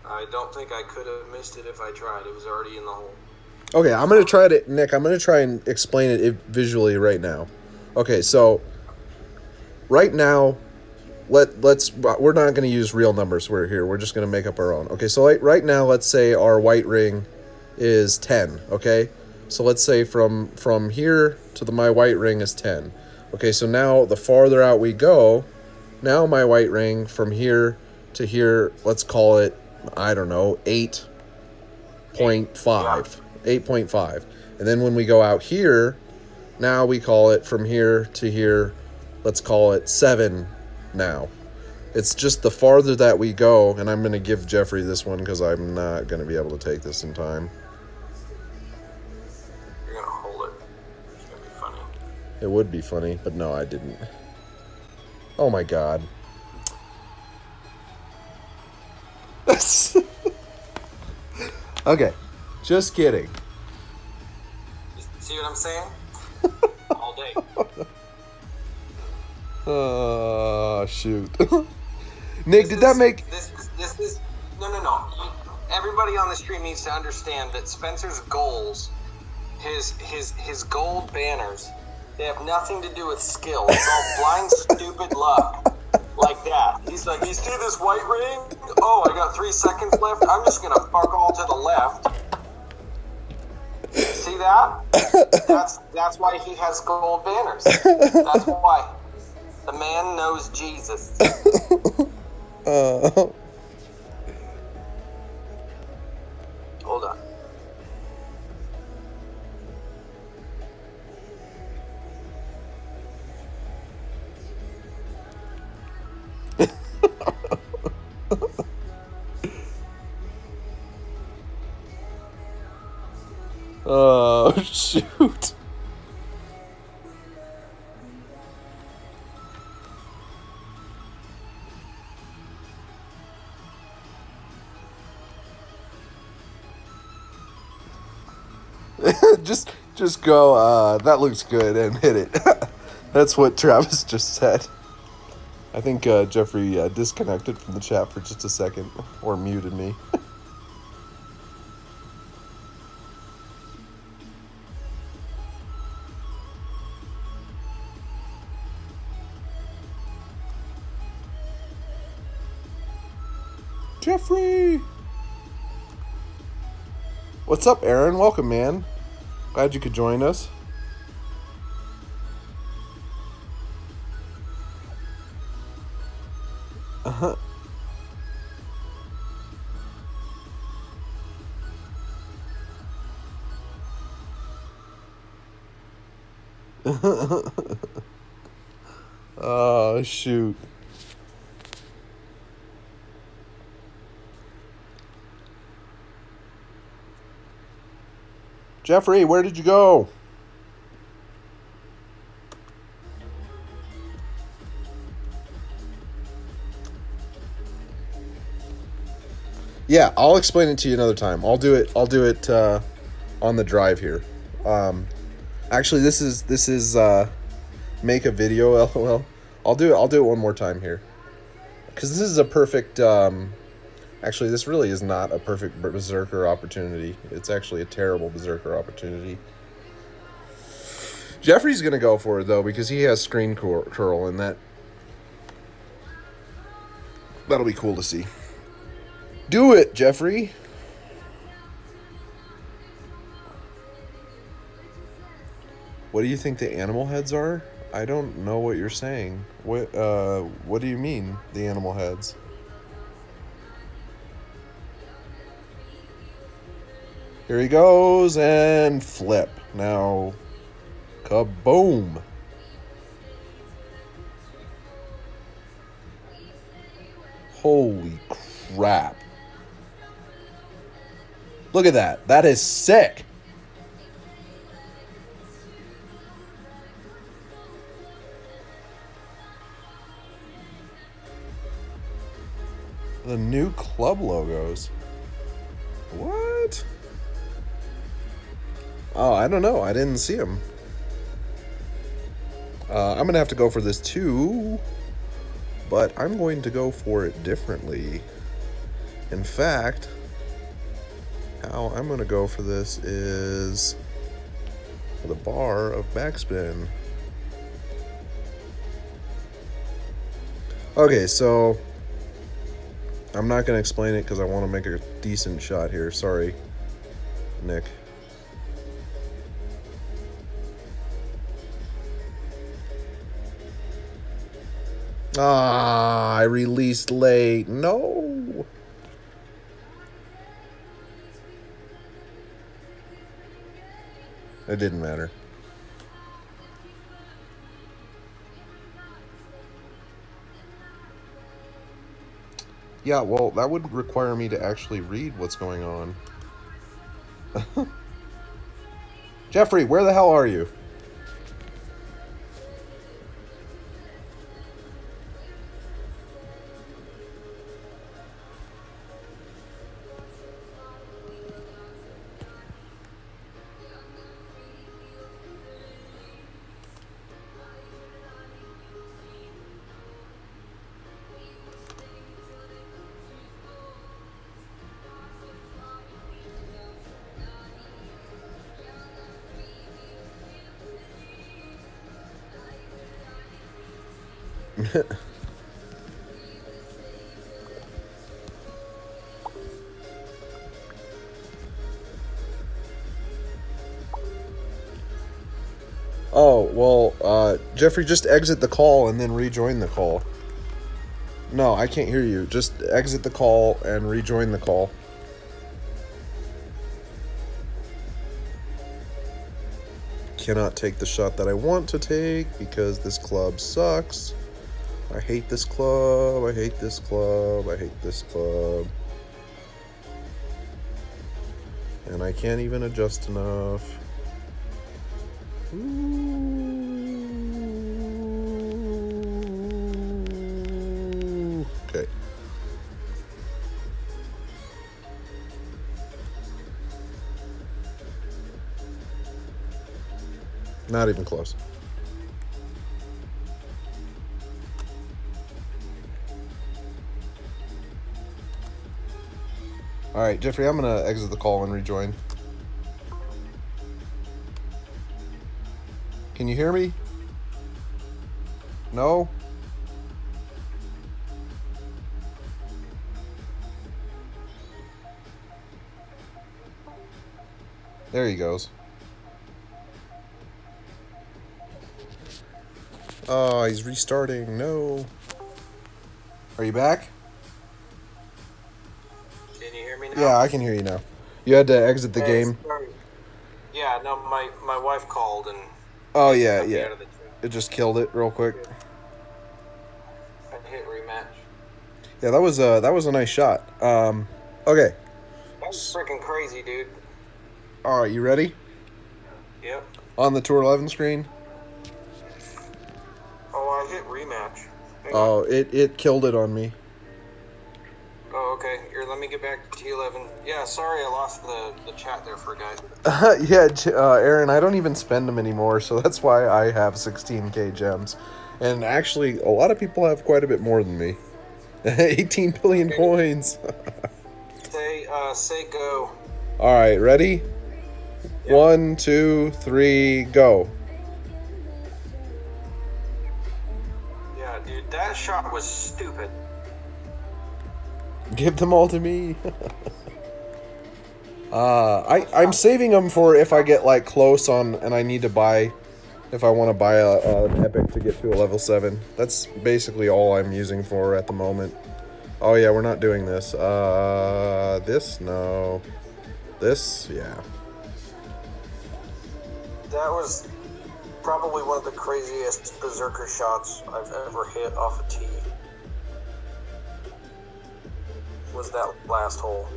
I don't think I could have missed it if I tried. It was already in the hole.
Okay, I'm going to try to... Nick, I'm going to try and explain it visually right now. Okay, so... Right now... Let's we're not going to use real numbers. We're just going to make up our own. Okay, so right now, let's say our white ring is 10. Okay, so let's say from here to my white ring is 10. Okay, so now the farther out we go, now my white ring from here to here, let's call it, I don't know, 8.5, 8.5, and then when we go out here, now we call it from here to here, let's call it 7. Now, it's just the farther that we go, and I'm going to give Geoffrey this one because I'm not going to be able to take this in time.
You're going to hold it. It's going to be funny.
It would be funny, but no, I didn't. Oh my god. Okay, just kidding.
You see what I'm saying? All day.
Oh, shoot. Nick, did that make...
This is... No. Everybody on the stream needs to understand that Spencer's goals, his gold banners, they have nothing to do with skill. It's all blind, stupid luck. Like that. He's like, you see this white ring? Oh, I got 3 seconds left. I'm just going to park all to the left. See that? That's why he has gold banners. That's why. The man knows Jesus. Hold on.
Oh, shoot. Just go, that looks good, and hit it. That's what Travis just said. I think Geoffrey disconnected from the chat for just a second, or muted me. Geoffrey! What's up, Aaron? Welcome, man. Glad you could join us. Uh-huh. Oh, shoot. Geoffrey, where did you go? Yeah, I'll explain it to you another time. I'll do it on the drive here. Actually, this is make a video, LOL. I'll do it one more time here. Cuz this is a perfect actually, this really is not a perfect berserker opportunity. It's actually a terrible berserker opportunity. Geoffrey's going to go for it, though, because he has screen curl, and that... That'll be cool to see. Do it, Geoffrey. What do you think the animal heads are? I don't know what you're saying. What do you mean, the animal heads? Here he goes, and flip. Now, kaboom. Holy crap. Look at that. That is sick. The new club logos. What? Oh, I don't know. I didn't see them. I'm going to have to go for this too. But I'm going to go for it differently. In fact, how I'm going to go for this is the bar of backspin. Okay, so I'm not going to explain it because I want to make a decent shot here. Sorry, Nick. Ah, I released late. No. It didn't matter. Yeah, well, that would require me to actually read what's going on. Geoffrey, where the hell are you? Oh, well, Geoffrey, just exit the call and then rejoin the call. No, I can't hear you. Just exit the call and rejoin the call. Cannot take the shot that I want to take because this club sucks. I hate this club. I hate this club. I hate this club. And I can't even adjust enough. Ooh. Okay. Not even close. All right, Geoffrey, I'm going to exit the call and rejoin. Can you hear me? No? There he goes. Oh, he's restarting. No. Are you back?
Can you hear me now?
Yeah, I can hear you now. You had to exit the game.
Sorry. Yeah, no, my wife called and...
Oh, yeah. It just killed it real quick.
I hit rematch.
Yeah, that was a nice shot. Okay.
That's freaking crazy, dude.
All right, you ready?
Yep.
On the Tour 11 screen?
Oh, I hit rematch.
Oh, it killed it on me.
Oh, okay. Here, let me get back to T11. Yeah, sorry I lost the chat there for a guy.
Yeah, Aaron, I don't even spend them anymore, so that's why I have 16k gems. And actually, a lot of people have quite a bit more than me. 18 billion coins.
Say go.
All right, ready?
Yep.
1, 2, 3, go.
Yeah, dude, that shot was stupid.
Give them all to me. I'm saving them for if I get like close on and I need to buy, if I want to buy an epic to get to a level 7. That's basically all I'm using for at the moment. Oh yeah, we're not doing this. This, no. This, yeah.
That was probably one of the craziest berserker shots I've ever hit off a tee. Was that last hole.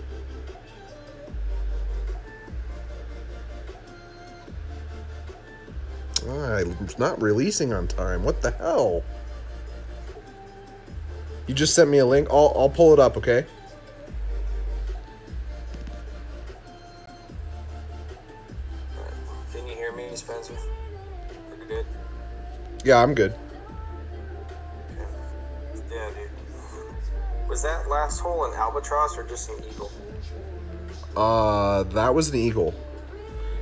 I'm not releasing on time. What the hell? You just sent me a link. I'll pull it up, okay?
Can you hear me, Spencer? Are you good?
Yeah, I'm good.
Yeah, dude. Was that last hole an albatross or just an eagle?
That was an eagle.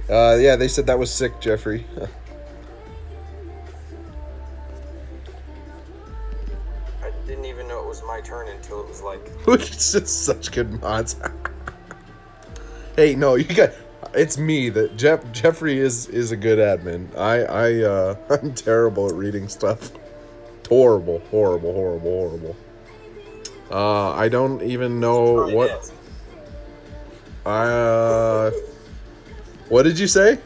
Yeah, they said that was sick, Geoffrey.
I didn't even know it was my turn until it was like...
It's just such good mods. Hey, no, you got... It's me that Geoffrey is a good admin. I'm terrible at reading stuff. Horrible. I don't even know what... What did you say?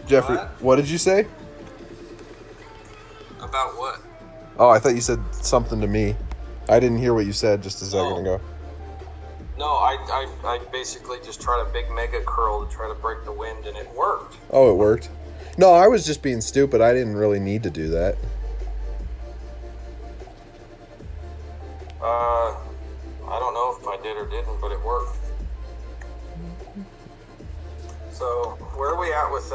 Geoffrey, what did you say?
About what?
Oh, I thought you said something to me. I didn't hear what you said just a second ago.
No, I basically just tried a big mega curl to try to break the wind, and it worked.
Oh, it worked? No, I was just being stupid. I didn't really need to do that.
I don't know if I did or didn't, but it worked. So, where are we at with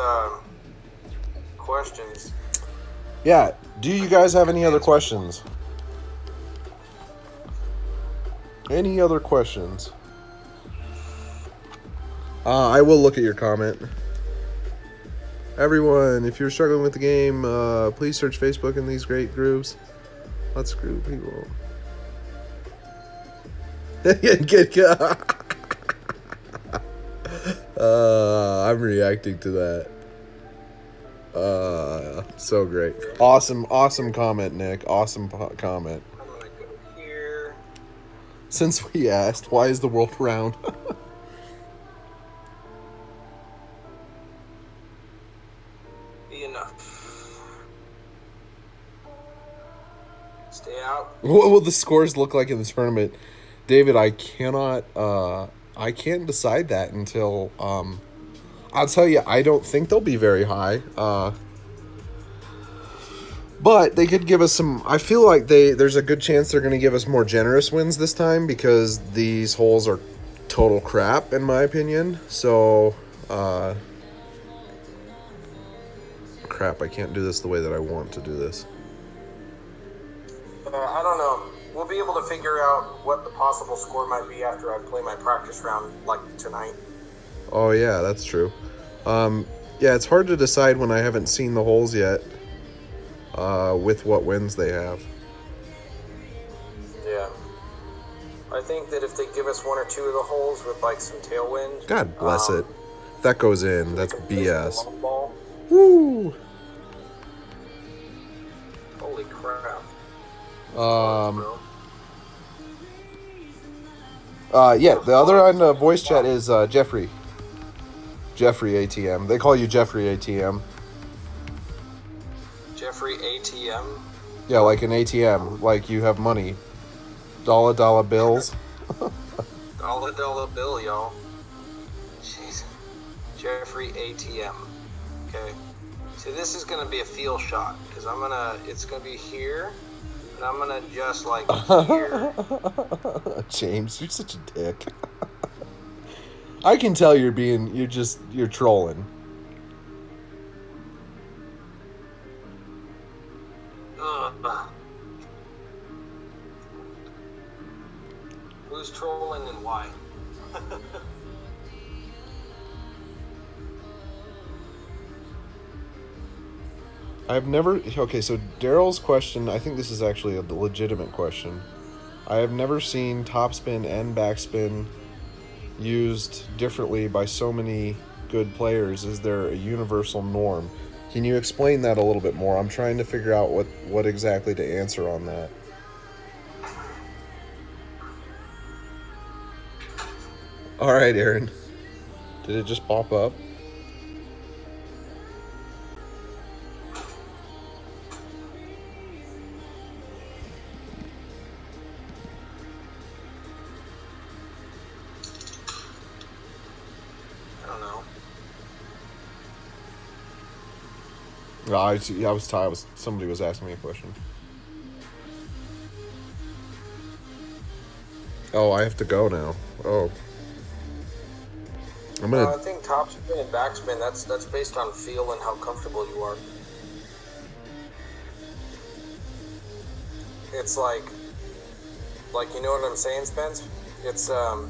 questions?
Yeah, do you guys have any other questions? Any other questions? I will look at your comment. Everyone, if you're struggling with the game, please search Facebook in these great groups. Let's group people. I'm reacting to that. So great. Awesome comment, Nick. Awesome comment.
I'm gonna go here.
Since we asked, why is the world round?
Be enough. Stay out.
What will the scores look like in the tournament? David, I can't decide that until, I'll tell you, I don't think they'll be very high. But they could give us some, I feel like there's a good chance they're going to give us more generous wins this time because these holes are total crap, in my opinion. So, crap, I can't do this the way that I want to do this.
I don't know. We'll be able to figure out what the possible score might be after I play my practice round, like tonight.
Oh, yeah, that's true. Yeah, it's hard to decide when I haven't seen the holes yet, with what wins they have.
Yeah. I think that if they give us one or two of the holes with, like, some tailwind...
God bless it. If that goes in, that's BS.
Ball.
Woo!
Holy crap.
Yeah, the other on the voice chat is Geoffrey. Geoffrey ATM. They call you Geoffrey ATM.
Geoffrey ATM?
Yeah, like an ATM. Like you have money. Dollar bills.
Dollar bill, y'all. Jeez. Geoffrey ATM. Okay. See, this is going to be a feel shot. Because it's going to be here. And I'm going to just like here.
James, you're such a dick. I can tell you're trolling.
Ugh. Who's trolling and why? I've
never... Okay, so Daryl's question, I think this is actually a legitimate question. I have never seen topspin and backspin used differently by so many good players. Is there a universal norm? Can you explain that a little bit more? I'm trying to figure out what exactly to answer on that. All right, Aaron. Did it just pop up? No, I was tired. Somebody was asking me a question. Oh, I have to go now. Oh, I'm gonna.
I think topspin and backspin. That's based on feel and how comfortable you are. It's like you know what I'm saying, Spence? It's you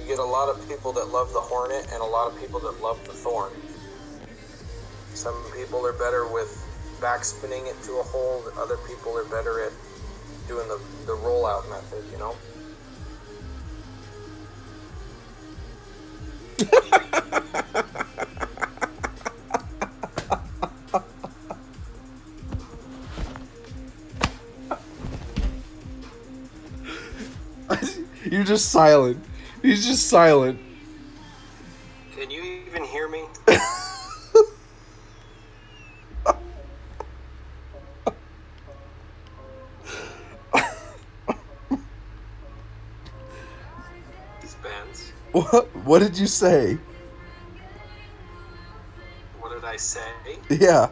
get a lot of people that love the Hornet and a lot of people that love the Thorn. Some people are better with backspinning it to a hole. Other people are better at doing the rollout method, you know?
You're just silent. He's just silent.
Can you even hear me? Spence?
What did you say?
What did I say?
Yeah.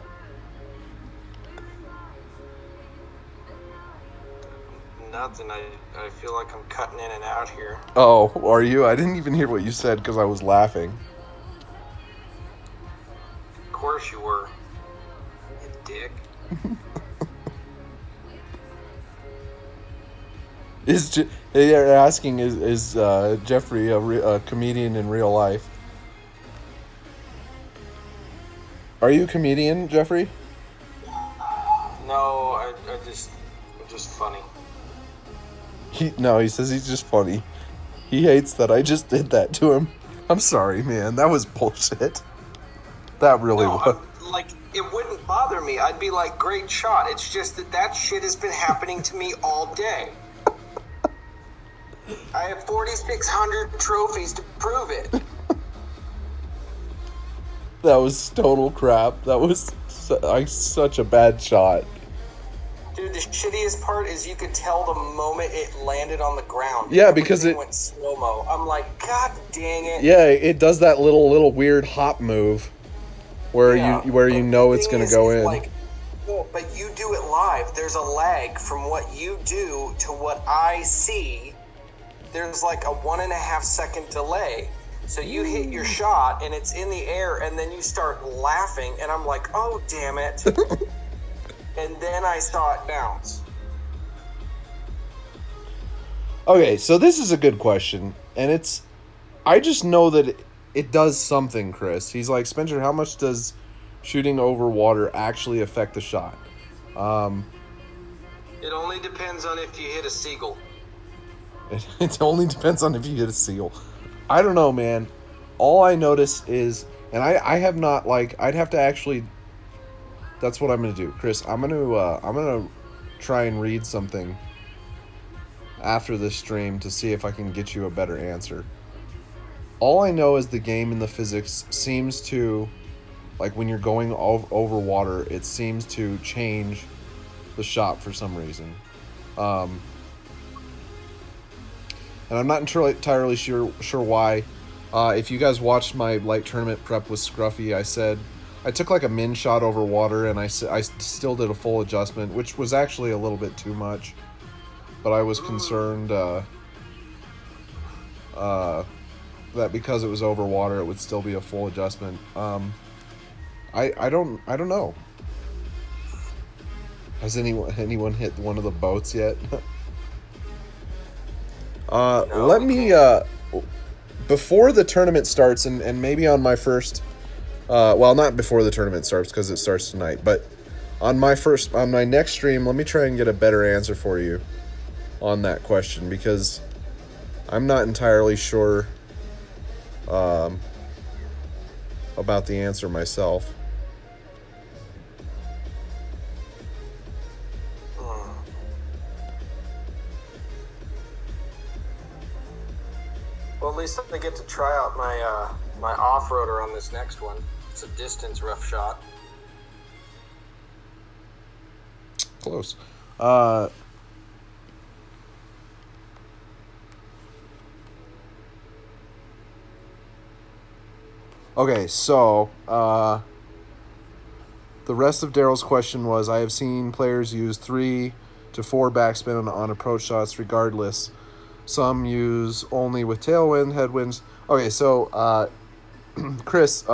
Nothing. I feel like I'm cutting in and out here.
Oh, are you? I didn't even hear what you said because I was laughing.
Of course you were. You dick.
They're asking, is Geoffrey a comedian in real life? Are you a comedian, Geoffrey?
No, I'm just funny.
He says he's just funny. He hates that I just did that to him. I'm sorry, man. That was bullshit. That really was.
It wouldn't bother me. I'd be like, great shot. It's just that shit has been happening to me all day. I have 4,600 trophies to prove it.
That was total crap. That was such a bad shot.
Dude, the shittiest part is you could tell the moment it landed on the ground.
Yeah, because it
went slow-mo. I'm like, God dang it.
Yeah, it does that little weird hop move where you know it's going to go in.
But you do it live. There's a lag from what you do to what I see. There's like a 1.5 second delay. So you hit your shot and it's in the air and then you start laughing and I'm like, oh, damn it. And then I saw it bounce.
Okay, so this is a good question. And I just know that it does something, Chris. He's like, Spencer, how much does shooting over water actually affect the shot?
It only depends on if you hit a seagull.
It only depends on if you hit a seal. I don't know, man. All I notice is, and I have not, I'd have to actually, that's what I'm going to do. Chris, I'm going to try and read something after this stream to see if I can get you a better answer. All I know is the game and the physics seems to, when you're going over water, it seems to change the shot for some reason. And I'm not entirely sure why. If you guys watched my light tournament prep with Scruffy, I said I took a min shot over water, and I still did a full adjustment, which was actually a little bit too much. But I was concerned that because it was over water, it would still be a full adjustment. I don't know. Has anyone hit one of the boats yet? Let me, before the tournament starts, and maybe on my first, well, not before the tournament starts, because it starts tonight, but On my next stream, let me try and get a better answer for you on that question, because I'm not entirely sure about the answer myself.
Well, at least I get to try out my off-roader on this next one. It's a distance rough shot.
Close. Okay, so the rest of Daryl's question was, I have seen players use 3 to 4 backspin on approach shots regardless. Some use only with tailwind, headwinds. Okay, so Chris,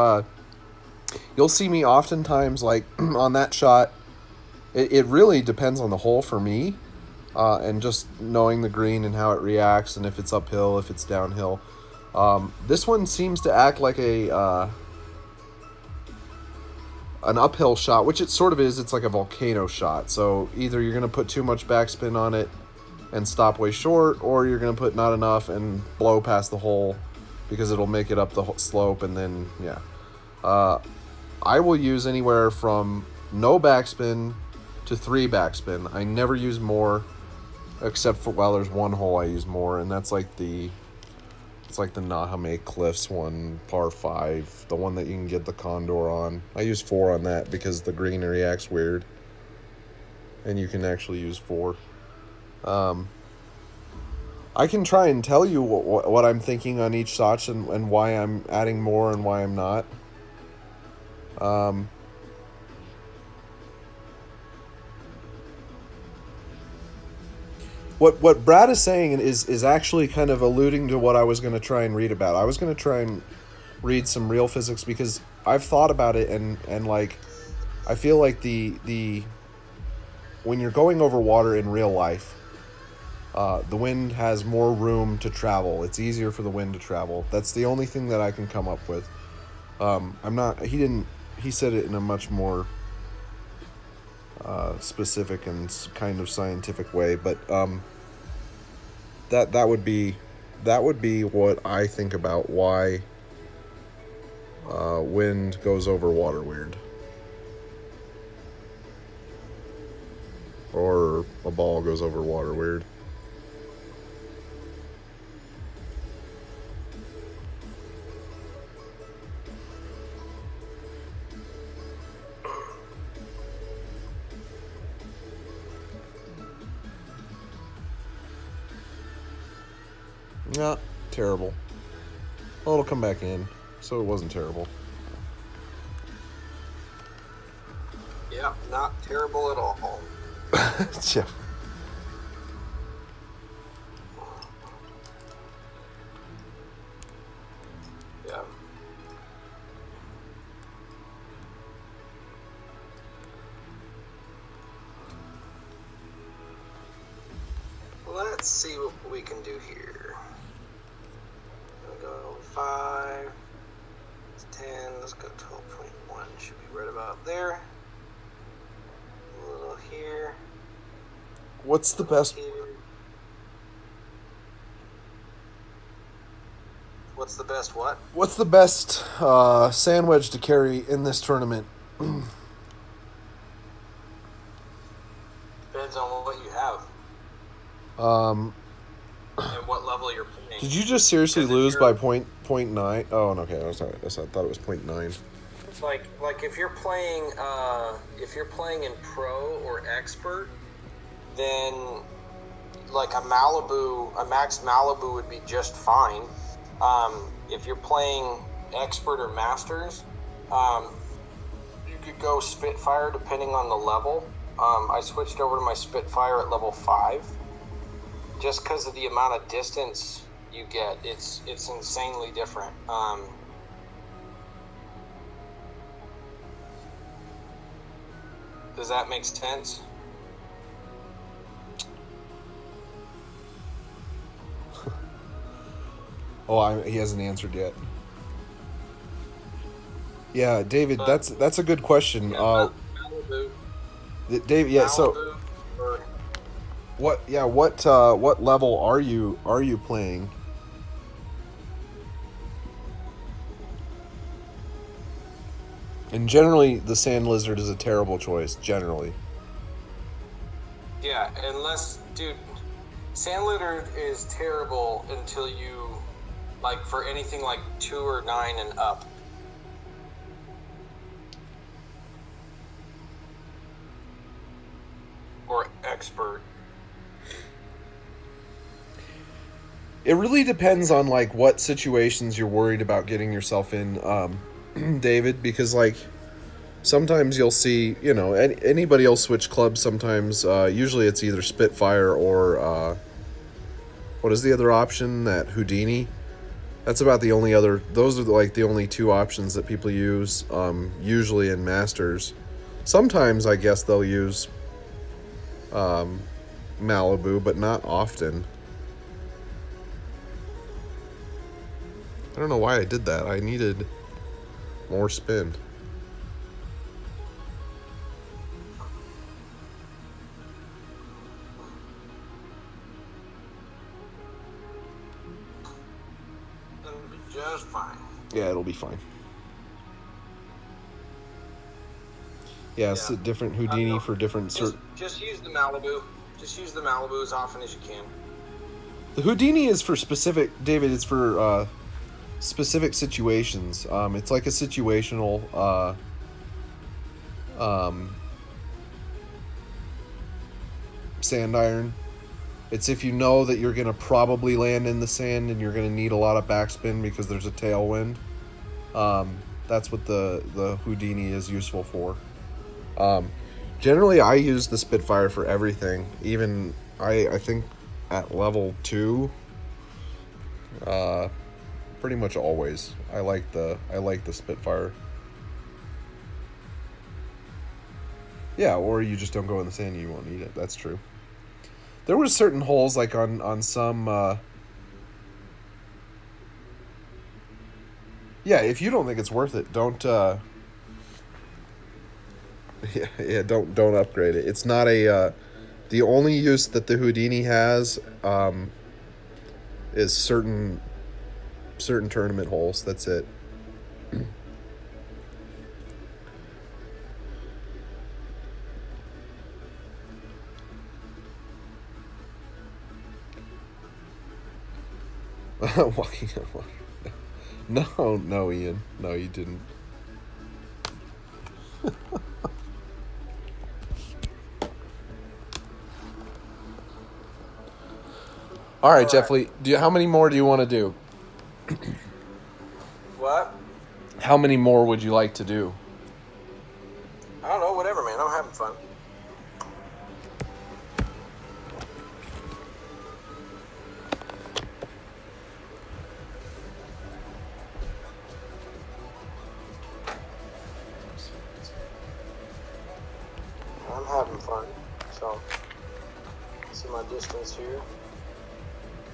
you'll see me oftentimes, like, on that shot, it really depends on the hole for me, and just knowing the green and how it reacts, and if it's uphill, if it's downhill. This one seems to act like an uphill shot, which it sort of is. It's like a volcano shot. So either you're going to put too much backspin on it and stop way short, or you're going to put not enough and blow past the hole because it'll make it up the slope, and then, yeah. I will use anywhere from no backspin to 3 backspin. I never use more, except for, well, there's one hole I use more, and that's like the Nahame Cliffs one, par 5, the one that you can get the condor on. I use 4 on that because the green reacts weird, and you can actually use 4. I can try and tell you what I'm thinking on each shot and why I'm adding more and why I'm not. What Brad is saying is actually kind of alluding to what I was going to try and read about. I was going to try and read some real physics, because I've thought about it, and like, I feel like the when you're going over water in real life, the wind has more room to travel. It's easier for the wind to travel. That's the only thing that I can come up with. He said it in a much more specific and kind of scientific way, but that would be what I think about why wind goes over water weird, or a ball goes over water weird. Not terrible. Well, it'll come back in, so it wasn't terrible.
Yeah, not terrible at all.
Jeff.
Yeah. Let's see what we can do here. We'll go 5, 10, let's go 12.1, should be right about there. A little here.
What's the best?
Here. What's the best what?
What's the best sand wedge to carry in this tournament?
Depends on what you have. And what level you're playing.
Did you just seriously lose by point 0.9? Oh, okay. I thought it was 0.9.
Like if you're playing in pro or expert, then like a max Malibu would be just fine. If you're playing expert or masters, you could go Spitfire depending on the level. I switched over to my Spitfire at level 5. Just because of the amount of distance you get, it's insanely different. Does that make sense?
He hasn't answered yet. Yeah, David, that's a good question.
Yeah, Malibu.
Dave, yeah. So
Malibu or
what? Yeah, what level are you playing? And generally, the sand lizard is a terrible choice. Generally,
yeah, unless dude, sand lizard is terrible until you like for anything like 2 or 9 and up. Or expert.
it really depends on like what situations you're worried about getting yourself in, David. Because like sometimes you'll see, anybody else switch clubs. Sometimes, usually it's either Spitfire or what is the other option? That Houdini. That's about the only other. Those are like the only two options that people use. Usually in Masters. Sometimes I guess they'll use Malibu, but not often. I don't know why I did that. I needed more spin.
It'll be just fine.
Yeah, it'll be fine. Yeah, it's a different Houdini for different
Just use the Malibu. Just use the Malibu as often as you can.
The Houdini is for specific, David. It's for specific situations. It's like a situational sand iron. It's if you know that you're gonna probably land in the sand and you're gonna need a lot of backspin because there's a tailwind. That's what the Houdini is useful for. Generally, I use the Spitfire for everything. Even I think at level 2, pretty much always. I like the Spitfire. Yeah, or you just don't go in the sand and you won't need it. That's true. There were certain holes like on some. Yeah, if you don't think it's worth it, don't. Yeah, don't upgrade it. It's not a. The only use that the Houdini has is certain tournament holes. That's it. Walking on water. No, Ian. No, you didn't. All right, Geoffrey. How many more do you want to do?
What?
How many more would you like to do?
I don't know, whatever, man. I'm having fun. I'm having fun. So, see my distance here.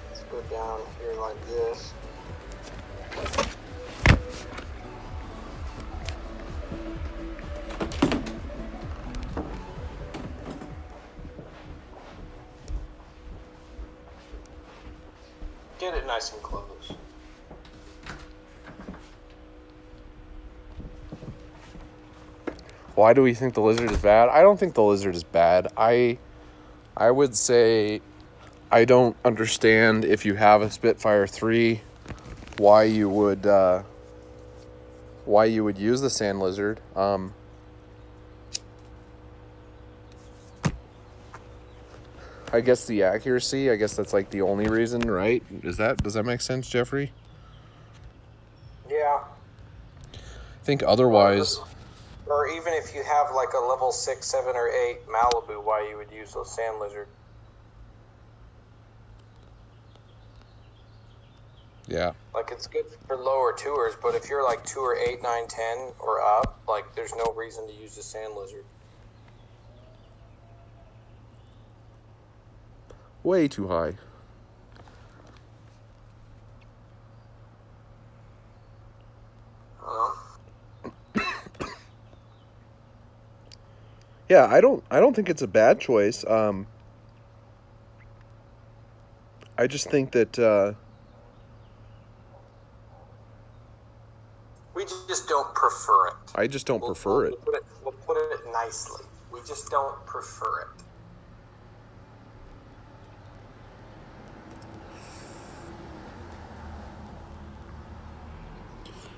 Let's go down here like this. Get it nice and close.
Why do we think the lizard is bad? I don't think the lizard is bad. I would say I don't understand if you have a Spitfire 3 why you would use the sand lizard. I guess the accuracy, I guess that's like the only reason, right? Does that make sense, Geoffrey?
Yeah.
I think otherwise.
Or even if you have like a level 6, 7, or 8 Malibu, why you would use those sand lizard.
Yeah.
Like it's good for lower tours, but if you're like 2 or 8, 9, 10 or up, like there's no reason to use the sand lizard.
Way too high. Yeah, I don't think it's a bad choice. I just think that
we just don't prefer it.
I just don't prefer it.
We'll put it nicely. We just don't prefer it.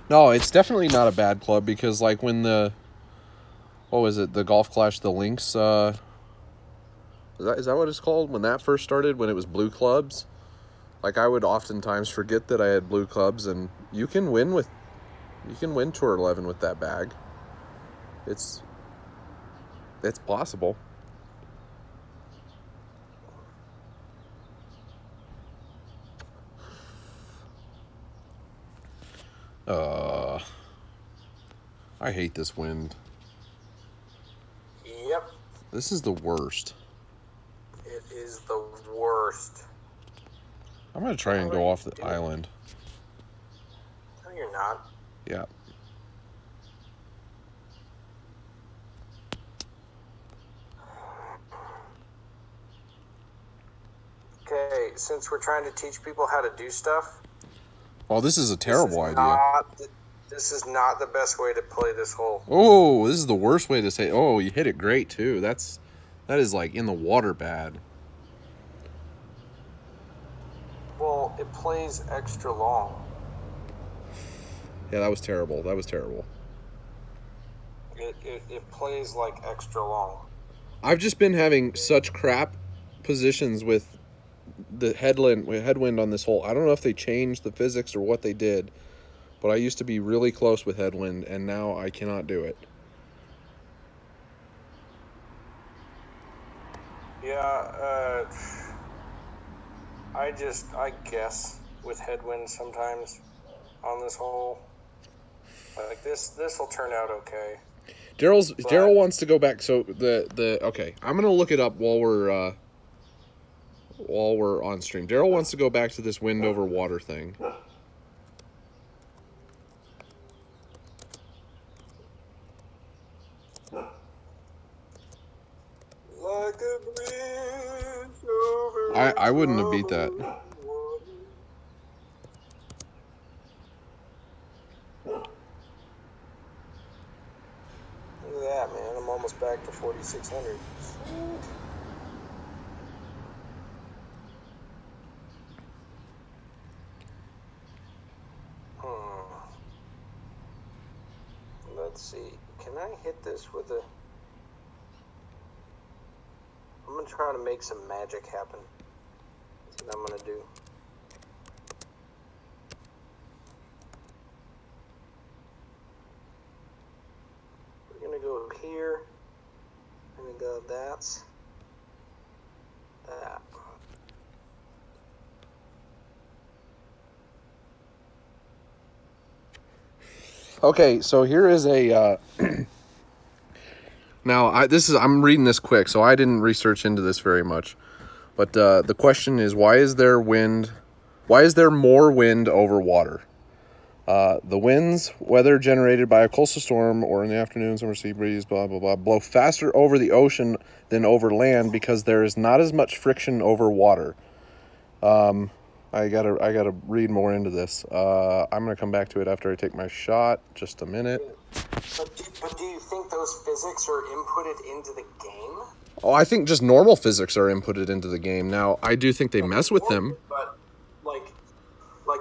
No, it's definitely not a bad club because, like, when what was it, the Golf Clash, the Lynx, is that what it's called? When that first started, when it was blue clubs, like, I would oftentimes forget that I had blue clubs, and you can win Tour 11 with that bag. It's possible. I hate this wind.
Yep.
This is the worst.
It is the worst.
I'm going to try and go off the island.
No, you're not.
Yeah.
Okay, since we're trying to teach people how to do stuff.
Oh, this is a terrible idea.
This is not the best way to play this hole.
Oh, this is the worst way to say. Oh, you hit it great too. That is like in the water bad.
Well, it plays extra long.
Yeah, that was terrible. That was terrible.
It plays like extra long.
I've just been having such crap positions with the headwind on this hole. I don't know if they changed the physics or what they did. But I used to be really close with headwind, and now I cannot do it.
Yeah, I guess with headwind sometimes on this hole. Like this will turn out okay.
Daryl wants to go back. So okay, I'm gonna look it up while we're on stream. Daryl wants to go back to this wind over water thing.
Like a bridge over
I wouldn't have beat that.
Look at that, man. I'm almost back to 4,600. Let's see. Can I hit this with a... I'm going to try to make some magic happen. That's what I'm going to do. We're going to go here. We're going to go that's that.
Okay, so here is a now I'm reading this quick, so I didn't research into this very much. But the question is, why is there more wind over water? The winds, whether generated by a coastal storm or in the afternoon, summer sea breeze, blah, blah, blah, blow faster over the ocean than over land because there is not as much friction over water. I gotta read more into this. I'm gonna come back to it after I take my shot. Just a minute.
But do you think those physics are inputted into the game?
Oh, I think just normal physics are inputted into the game. Now, I do think they mess with them.
But like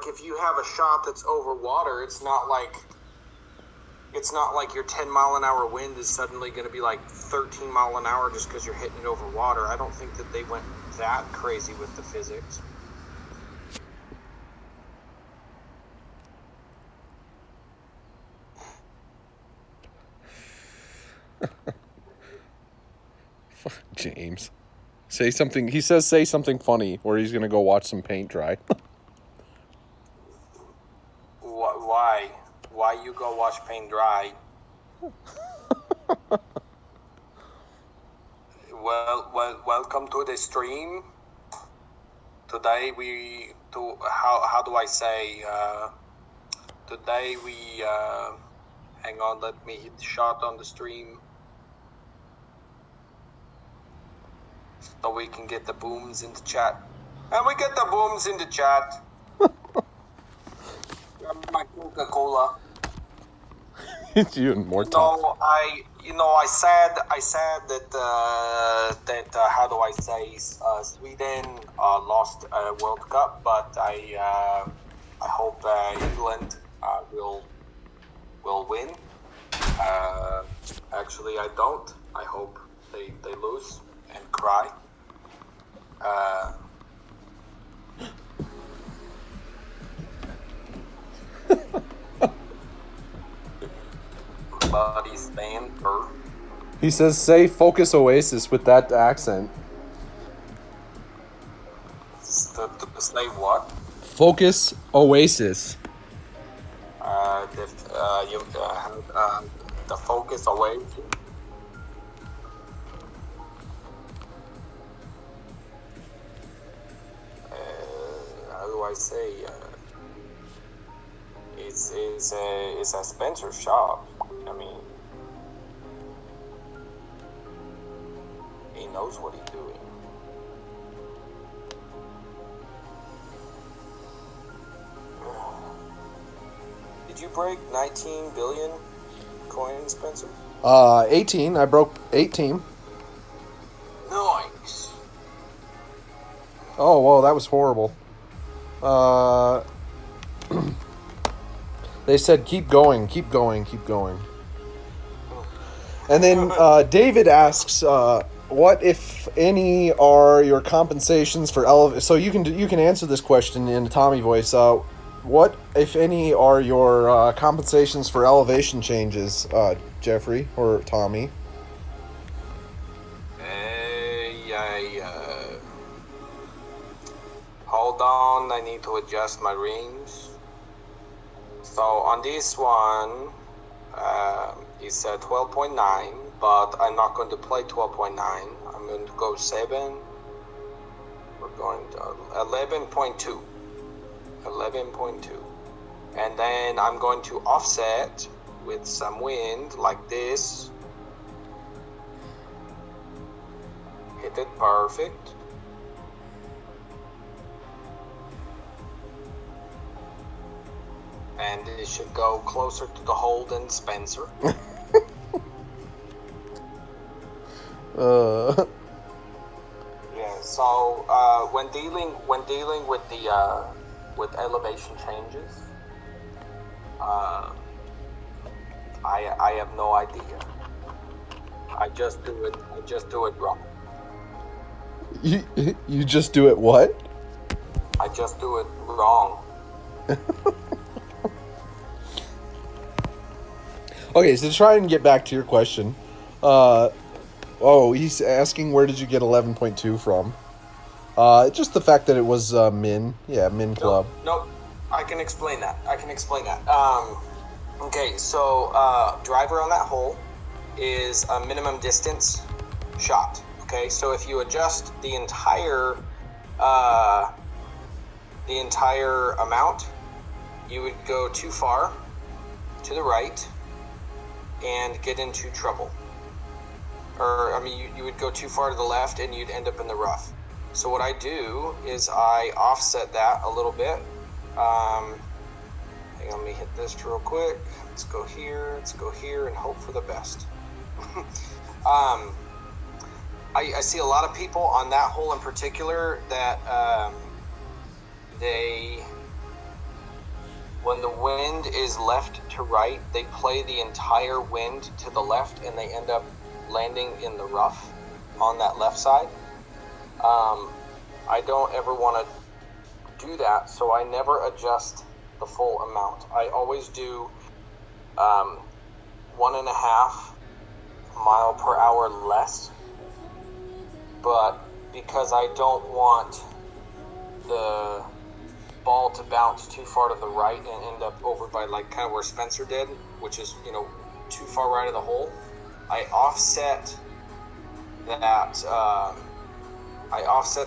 if you have a shot that's over water, it's not like your 10-mile-an-hour wind is suddenly going to be like 13 mile an hour just because you're hitting it over water. I don't think that they went that crazy with the physics.
James. Say something. He says say something funny or he's going to go watch some paint dry.
Why? Why you go watch paint dry? Welcome to the stream. Today how do I say? Today we hang on. Let me hit the shot on the stream. so we can get the booms into chat. And we get the booms into chat. My Coca-Cola.
It's you and more talk.
No, I said that how do I say, Sweden lost a World Cup, but I hope England will win. Actually, I don't. I hope they lose and cry. Buddy's band.
He says, say Focus Oasis with that accent.
Say what?
Focus Oasis.
The Focus Oasis. How do I say? It's a Spencer shop. I mean, he knows what he's doing. Did you break 19 billion coins, Spencer?
18. I broke 18.
Nice.
Oh, whoa, that was horrible. They said, keep going, keep going, keep going. And then David asks, what, if any, are your compensations for So you can answer this question in Tommy voice. What, if any, are your compensations for elevation changes, Geoffrey or Tommy?
Hold on, I need to adjust my rings. So on this one, it's 12.9, but I'm not going to play 12.9. I'm going to go 7. We're going to 11.2. 11.2. And then I'm going to offset with some wind like this. Hit it perfect. And it should go closer to the hole than Spencer. Yeah. So when dealing with the with elevation changes, I have no idea. I just do it wrong.
You just do it what?
I just do it wrong.
Okay, so to try and get back to your question, he's asking where did you get 11.2 from? Just the fact that it was Min Club.
Nope. I can explain that. Okay, so driver on that hole is a minimum distance shot. Okay, so if you adjust the entire amount, you would go too far to the right and get into trouble. Or, I mean, you would go too far to the left and you'd end up in the rough. So what I do is I offset that a little bit. Hang on, let me hit this real quick. Let's go here, and hope for the best. I see a lot of people on that hole in particular that when the wind is left to right, they play the entire wind to the left and they end up landing in the rough on that left side. I don't ever want to do that, so I never adjust the full amount. I always do 1.5 mile per hour less, but because I don't want the ball to bounce too far to the right and end up over by like kind of where Spencer did, which is, too far right of the hole, I offset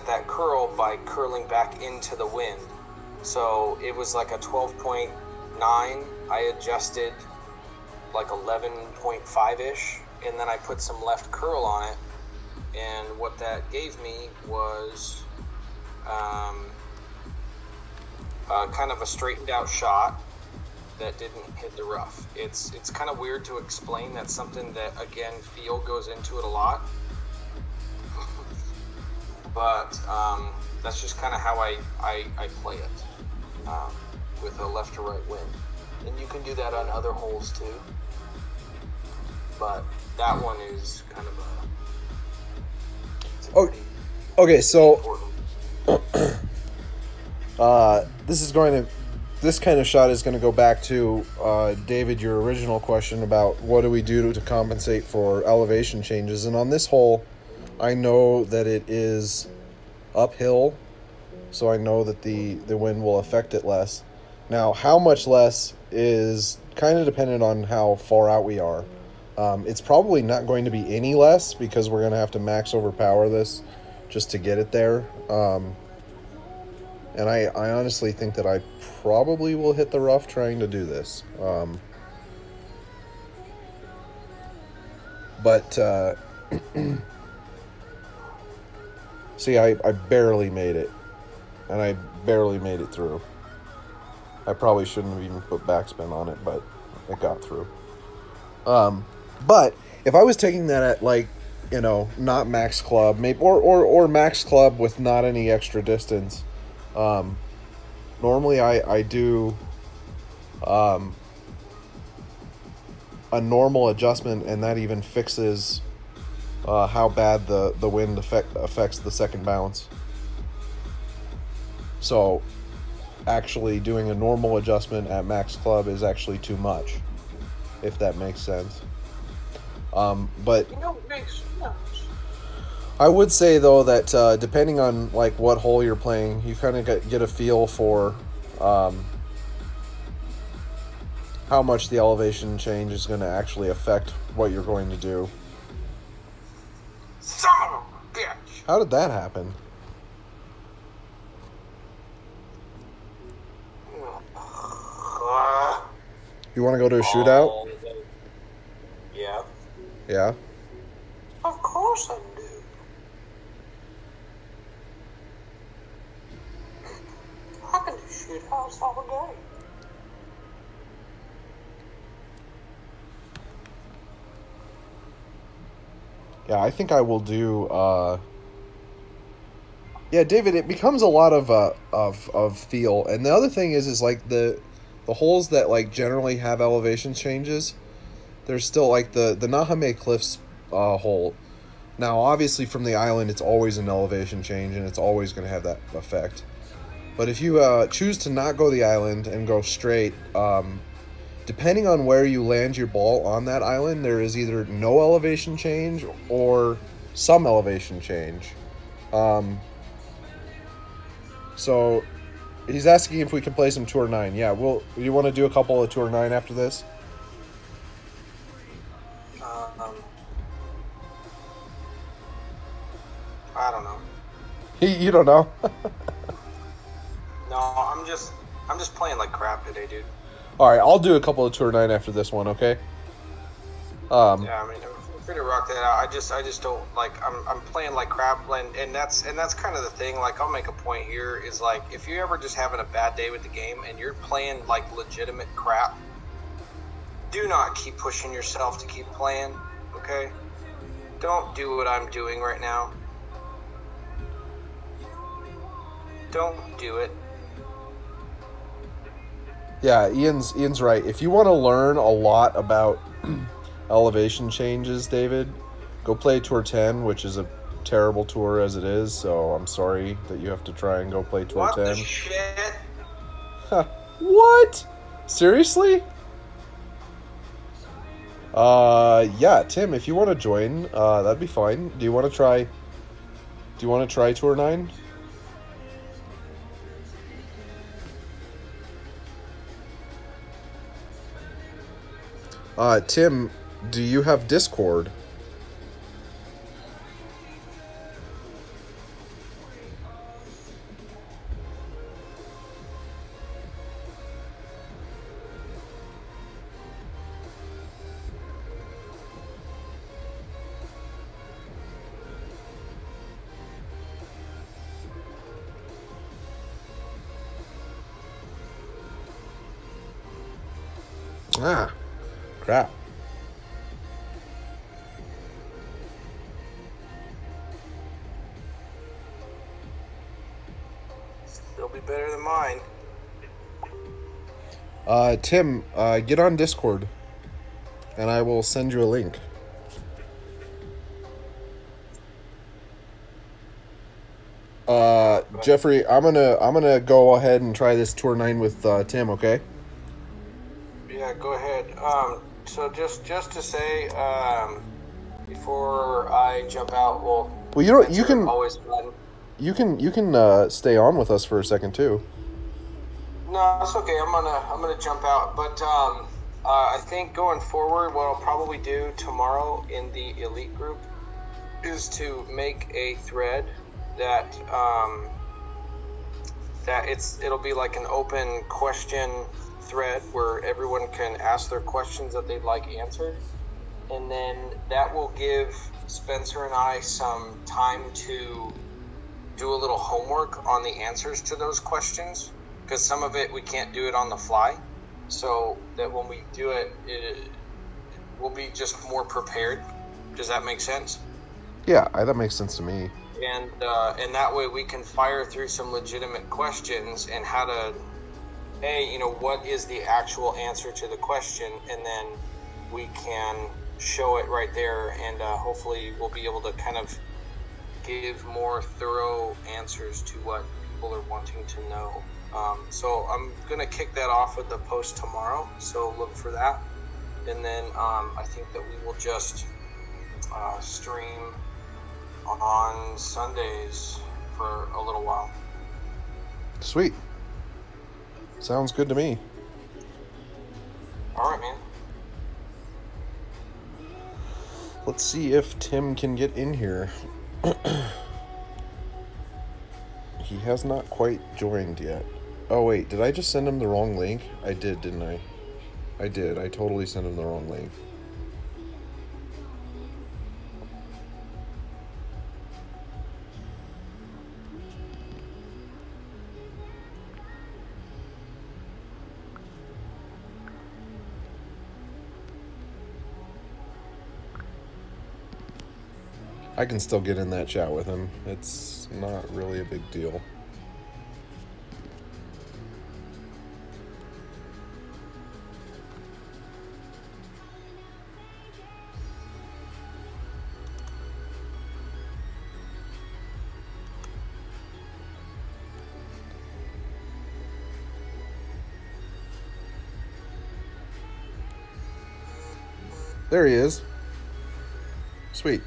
that curl by curling back into the wind. So it was like a 12.9. I adjusted like 11.5-ish, and then I put some left curl on it and what that gave me was kind of a straightened out shot that didn't hit the rough. It's kind of weird to explain. That's something that, again, feel goes into it a lot. But that's just kind of how I play it, with a left to right wind. And you can do that on other holes too. But that one is kind of
okay, so this kind of shot is going to go back to David, your original question about what do we do to compensate for elevation changes. And on this hole, I know that it is uphill, so I know that the wind will affect it less. Now, how much less is kind of dependent on how far out we are. It's probably not going to be any less because we're going to have to max overpower this just to get it there. And I honestly think that I probably will hit the rough trying to do this. See, I barely made it. And I barely made it through. I probably shouldn't have even put backspin on it, but it got through. But if I was taking that at, like, you know, not max club, maybe or max club with not any extra distance, normally I do a normal adjustment, and that even fixes how bad the wind affects the second bounce. So actually doing a normal adjustment at max club is actually too much, if that makes sense. But
it makes sense.
I would say though that depending on like what hole you're playing, you kind of get a feel for how much the elevation change is going to actually affect what you're going to do.
Son of a bitch!
How did that happen? You want to go to a shootout?
Yeah.
Yeah.
Of course I do. I can do shootouts all day.
Yeah, I think I will do. Yeah, David, it becomes a lot of feel, and the other thing is like the holes that like generally have elevation changes. There's still like the Nahame Cliffs hole. Now, obviously, from the island, it's always an elevation change, and it's always going to have that effect. But if you choose to not go the island and go straight, depending on where you land your ball on that island, there is either no elevation change or some elevation change. So he's asking if we can play some Tour 9. Yeah, you want to do a couple of Tour 9 after this?
I don't know.
You don't know?
No, I'm just playing like crap today, dude.
All right, I'll do a couple of Tour 9 after this one, okay?
Yeah, I mean, I'm free to rock that out. I just don't like. I'm playing like crap, and that's kind of the thing. Like, I'll make a point here is like, if you're ever just having a bad day with the game and you're playing like legitimate crap, do not keep pushing yourself to keep playing. Okay? Don't do what I'm doing right now. Don't do it.
Yeah, Ian's right. If you want to learn a lot about elevation changes, David, go play Tour 10, which is a terrible tour as it is, so I'm sorry that you have to try and go play Tour 10.
What the shit?
What? Seriously? Yeah, Tim, if you want to join, that'd be fine. Do you want to try Tour 9? Tim, do you have Discord? Ah, crap.
They'll be better than mine.
Tim, get on Discord, and I will send you a link. Geoffrey, I'm gonna go ahead and try this tour 9 with Tim. Okay.
Yeah, go ahead. So just to say, before I jump out, well,
You can
always fun.
you can stay on with us for a second too.
No, it's okay. I'm gonna jump out, but I think going forward, what I'll probably do tomorrow in the elite group is to make a thread that it'll be like an open question thread where everyone can ask their questions that they'd like answered, and then that will give Spencer and I some time to do a little homework on the answers to those questions, because some of it we can't do it on the fly, so that when we do it, we'll be just more prepared. Does that make sense?
Yeah, that makes sense to me.
And that way we can fire through some legitimate questions and how to, what is the actual answer to the question, and then we can show it right there, and hopefully we'll be able to kind of give more thorough answers to what people are wanting to know. So I'm going to kick that off with the post tomorrow, so look for that. And then I think that we will just stream on Sundays for a little while.
Sweet. Sounds good to me.
All right, man.
Let's see if Tim can get in here. He has not quite joined yet. Oh, wait. Did I just send him the wrong link? I did, didn't I? I did. I totally sent him the wrong link. I can still get in that chat with him. It's not really a big deal. There he is. Sweet.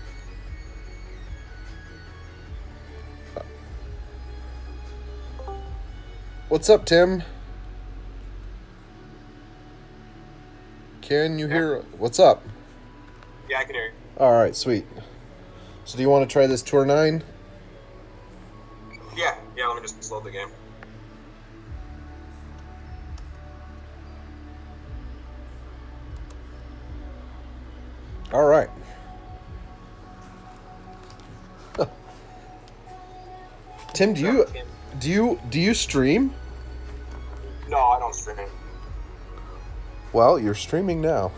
What's up, Tim? Can you hear? What's up?
Yeah, I can hear you.
All right, sweet. So do you want to try this Tour 9?
Yeah, let me just load the game.
All right. Tim, do you stream?
No, I don't stream.
Well, you're streaming now.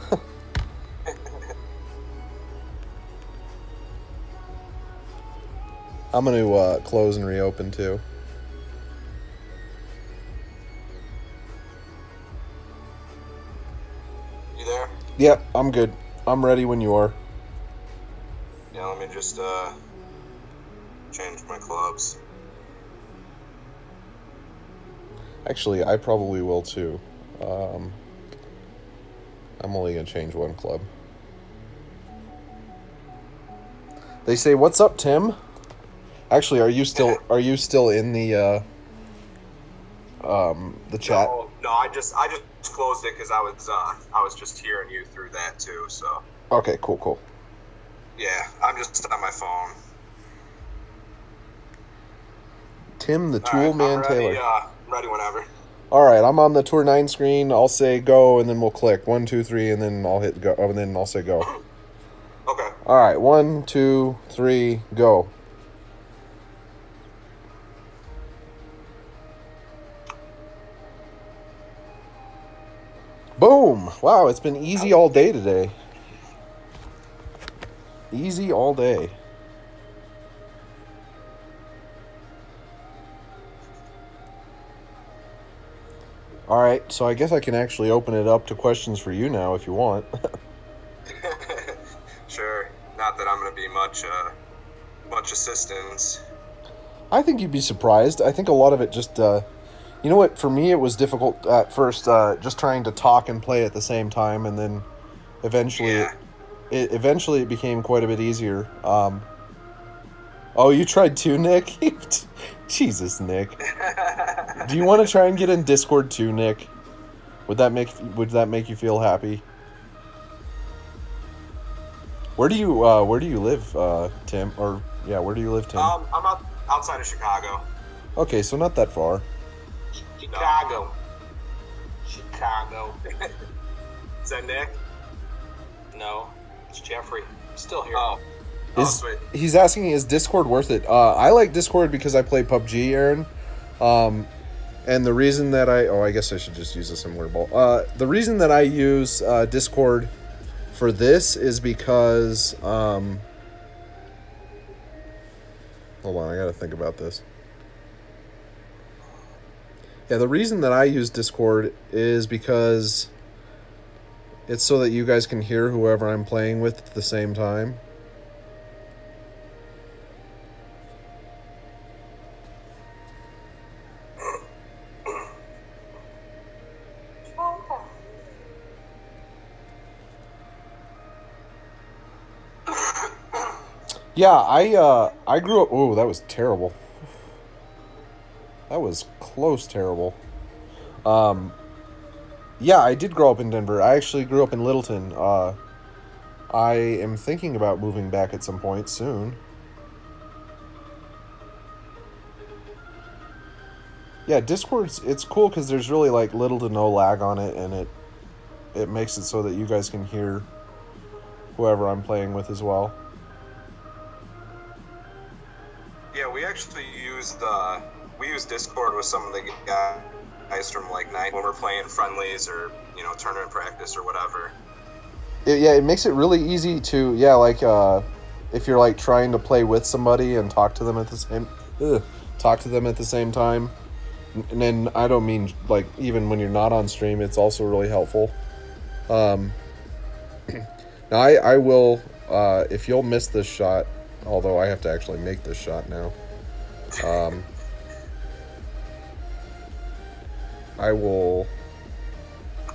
I'm going to close and reopen too.
You there?
Yep, I'm good. I'm ready when you are.
Yeah, let me just change my clubs.
Actually, I probably will too. I'm only going to change one club. They say, "What's up, Tim?" Actually, are you still in the chat?
No, I just closed it because I was just hearing you through that too. So.
Okay, cool.
Yeah, I'm just on my phone.
Tim the Tool Man Taylor.
I'm ready whenever.
All right, I'm on the Tour 9 screen. I'll say go, and then we'll click 1, 2, 3, and then I'll hit go, and then I'll say go.
Okay.
All right, 1, 2, 3, go. Boom! Wow, it's been easy all day today. Easy all day. All right, so I guess I can actually open it up to questions for you now if you want.
Sure. Not that I'm going to be much assistance.
I think you'd be surprised. I think a lot of it just, you know what? For me, it was difficult at first, just trying to talk and play at the same time, and then eventually,
Yeah.
Eventually it became quite a bit easier. Oh, you tried too, Nick? Jesus, Nick. Do you want to try and get in Discord too, Nick? Would that make you feel happy? Where do you live, Tim? Or yeah, where do you live, Tim?
I'm outside of Chicago.
Okay, so not that far.
Chicago. Is that Nick? No, it's Geoffrey. I'm still here. Oh, sweet.
He's asking, is Discord worth it? I like Discord because I play PUBG, Aaron. And the reason that I guess I should just use a similar ball. The reason that I use Discord for this is because hold on, I gotta think about this. Yeah, the reason that I use Discord is because it's so that you guys can hear whoever I'm playing with at the same time. Yeah, I grew up. Oh, that was terrible. That was close terrible. Yeah, I did grow up in Denver. I actually grew up in Littleton. I am thinking about moving back at some point soon. Yeah, it's cool because there's really like little to no lag on it, and it makes it so that you guys can hear whoever I'm playing with as well.
Yeah, we actually used Discord with some of the guys from like night when we're playing friendlies or tournament practice or whatever.
It makes it really easy to if you're like trying to play with somebody and talk to them at the same time. And then I don't mean like even when you're not on stream, it's also really helpful. Now I will if you'll miss this shot, although I have to actually make this shot now. I will,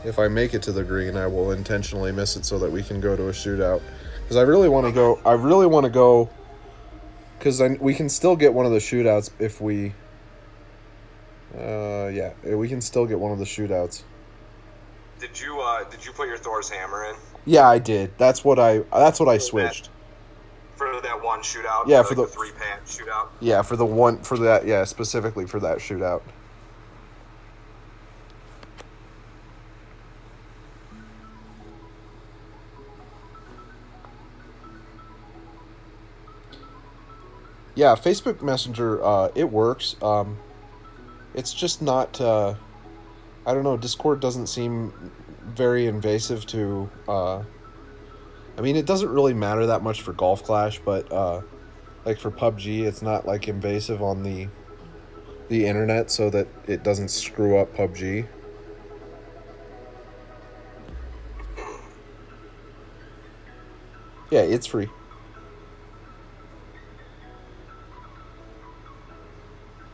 if I make it to the green, I will intentionally miss it so that we can go to a shootout. Because I really want to go, because we can still get one of the shootouts if we, yeah, we can still get one of the shootouts.
Did you put your Thor's hammer in?
Yeah, I did. That's what I switched.
For that one shootout?
Yeah,
for
the
3-pan shootout?
Yeah, specifically for that shootout. Yeah, Facebook Messenger, it works. It's just not, I don't know, Discord doesn't seem very invasive to, I mean, it doesn't really matter that much for Golf Clash, but, like for PUBG, it's not, like, invasive on the internet so that it doesn't screw up PUBG. Yeah, it's free.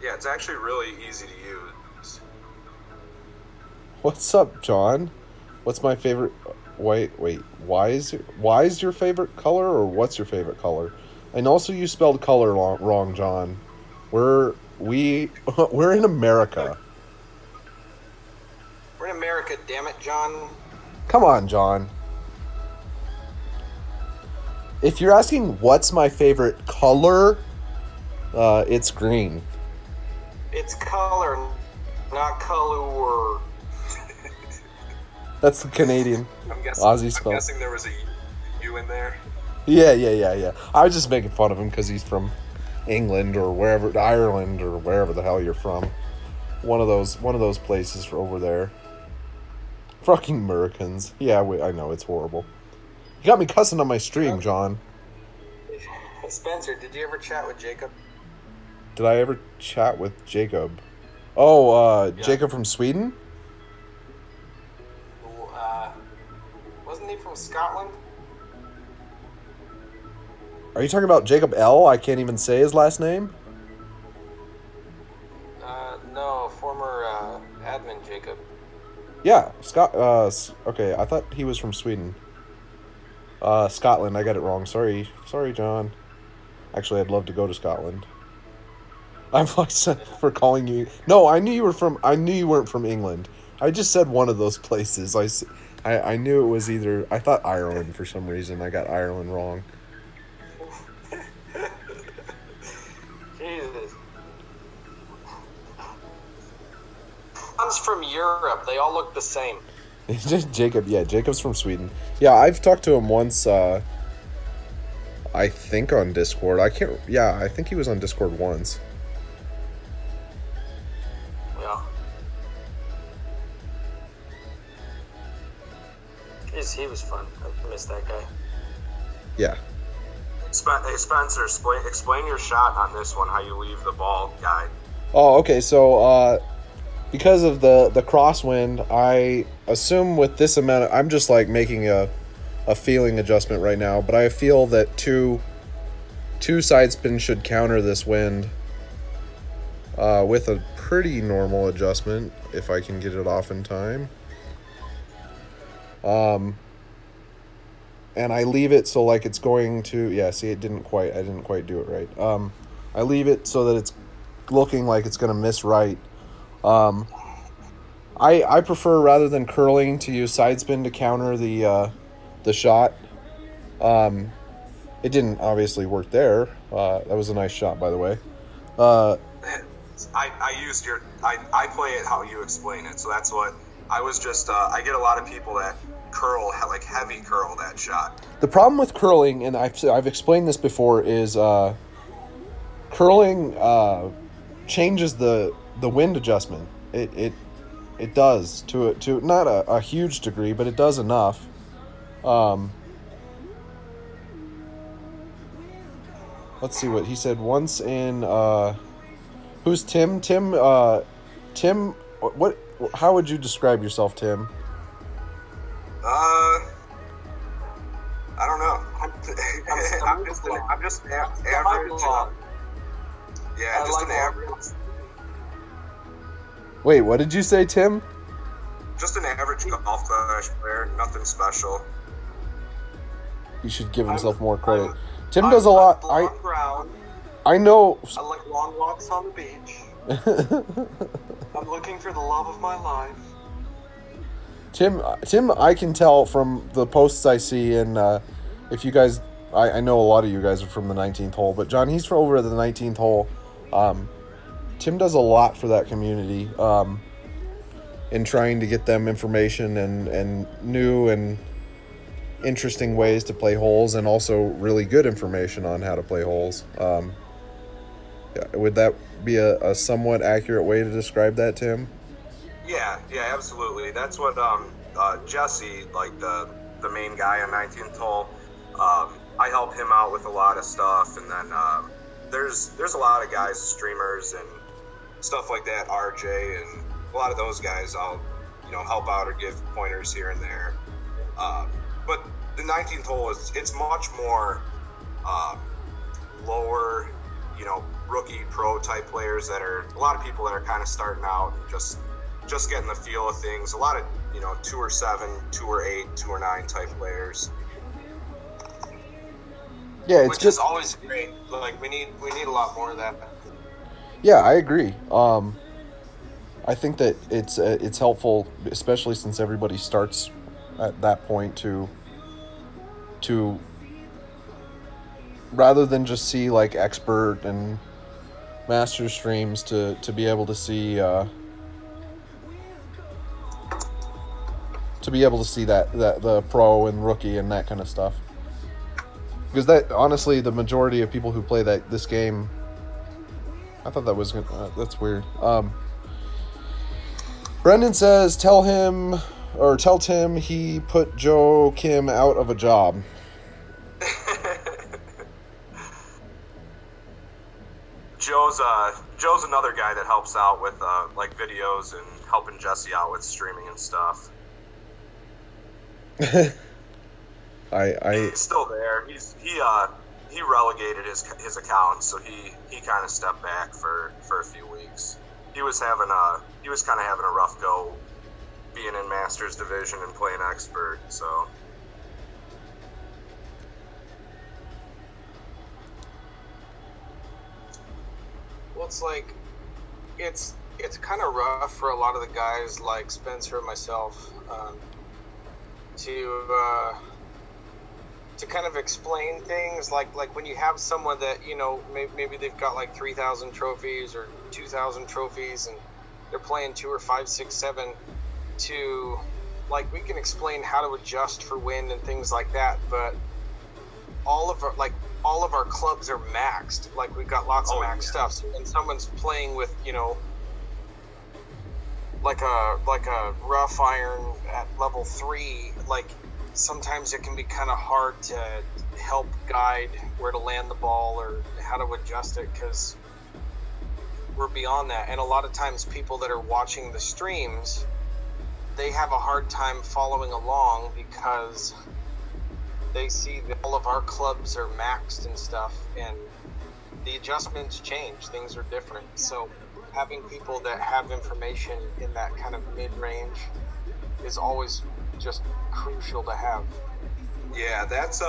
Yeah, it's actually really easy to use.
What's up, John? What's my favorite... Wait. Why is your favorite color, or what's your favorite color? And also, you spelled color wrong, John. We're in America.
We're in America, damn it, John.
Come on, John. If you're asking what's my favorite color, it's green.
It's color, not color.
That's the Canadian Aussie spell.
I'm guessing there was a U in there.
Yeah. I was just making fun of him because he's from England or wherever, Ireland or wherever the hell you're from. One of those places over there. Fucking Americans. Yeah, I know, it's horrible. You got me cussing on my stream, John.
Spencer, did you ever chat with Jacob?
Did I ever chat with Jacob? Oh,
Yeah.
Jacob from Sweden?
Wasn't he from Scotland?
Are you talking about Jacob L? I can't even say his last name.
No, former admin Jacob.
Yeah, okay, I thought he was from Sweden. Scotland, I got it wrong. Sorry, John. Actually, I'd love to go to Scotland. I'm like for calling you. No, I knew you weren't from England. I just said one of those places. I knew it was either. I thought Ireland for some reason. I got Ireland wrong.
Jesus. One's from Europe. They all look the same.
Jacob, yeah, Jacob's from Sweden. Yeah, I've talked to him once. I think on Discord. I think he was on Discord once.
Yeah. He was fun. I missed that guy.
Yeah.
Hey Spencer, explain your shot on this one. How you leave the ball guy.
Oh, okay. So, because of the crosswind, I assume with this amount, I'm just like making a feeling adjustment right now, but I feel that two side spins should counter this wind with a pretty normal adjustment if I can get it off in time. And I leave it so like it's going to, yeah, see, I didn't quite do it right. I leave it so that it's looking like it's going to miss right. I prefer, rather than curling, to use side spin to counter the shot. It didn't obviously work there. That was a nice shot, by the way.
I play it how you explain it, so that's what I was just. I get a lot of people that curl, like heavy curl that shot.
The problem with curling, and I've explained this before, is curling changes the wind adjustment. It does to not a huge degree, but it does enough. Let's see what he said. Once in who's Tim? Tim. What? How would you describe yourself, Tim?
I don't know. I'm just an average. Yeah, just an average.
Wait, what did you say, Tim?
Just an average golf player. Nothing special.
You should give himself more credit. Tim does a lot. I know.
I like long walks on the beach. I'm looking for the love of my life.
Tim, I can tell from the posts I see, and if you guys, I know a lot of you guys are from the 19th hole, but John, he's from over at the 19th hole. Tim does a lot for that community in trying to get them information and new and interesting ways to play holes, and also really good information on how to play holes. Yeah, would that be a somewhat accurate way to describe that, Tim?
Yeah, absolutely. That's what Jesse, like the main guy on 19th hole, I help him out with a lot of stuff, and then there's a lot of guys, streamers and stuff like that, RJ, and a lot of those guys I'll help out or give pointers here and there. But the 19th hole it's much more lower, rookie pro type players that are a lot of people that are kind of starting out and just getting the feel of things. A lot of 2 or 7, 2 or 8, 2 or 9 type players.
Yeah,
which is always great. Like we need a lot more of that.
Yeah, I agree. I think that it's helpful, especially since everybody starts at that point, to rather than just see like expert and master streams, to be able to see that the pro and rookie and that kind of stuff. Because that, honestly, the majority of people who play this game, I thought that was that's weird. Brendan says, tell him or tell Tim he put Joe Kim out of a job.
Joe's another guy that helps out with like videos and helping Jesse out with streaming and stuff. He's still there. He relegated his account, so he kind of stepped back for a few weeks. He was kind of having a rough go being in Masters Division and playing expert, so.
Well, it's like, it's kind of rough for a lot of the guys like Spencer and myself to kind of explain things like when you have someone that, you know, maybe they've got like 3,000 trophies or 2,000 trophies and they're playing 2 or 5, 6, 7 to, like, we can explain how to adjust for wind and things like that, but all of our clubs are maxed. Like, we've got lots of max stuff. So when someone's playing with, you know, like a rough iron at level 3, like, sometimes it can be kind of hard to help guide where to land the ball or how to adjust it, because we're beyond that. And a lot of times people that are watching the streams, they have a hard time following along because they see that all of our clubs are maxed and stuff, and the adjustments change. Things are different. So having people that have information in that kind of mid-range is always just crucial to have.
Yeah, that's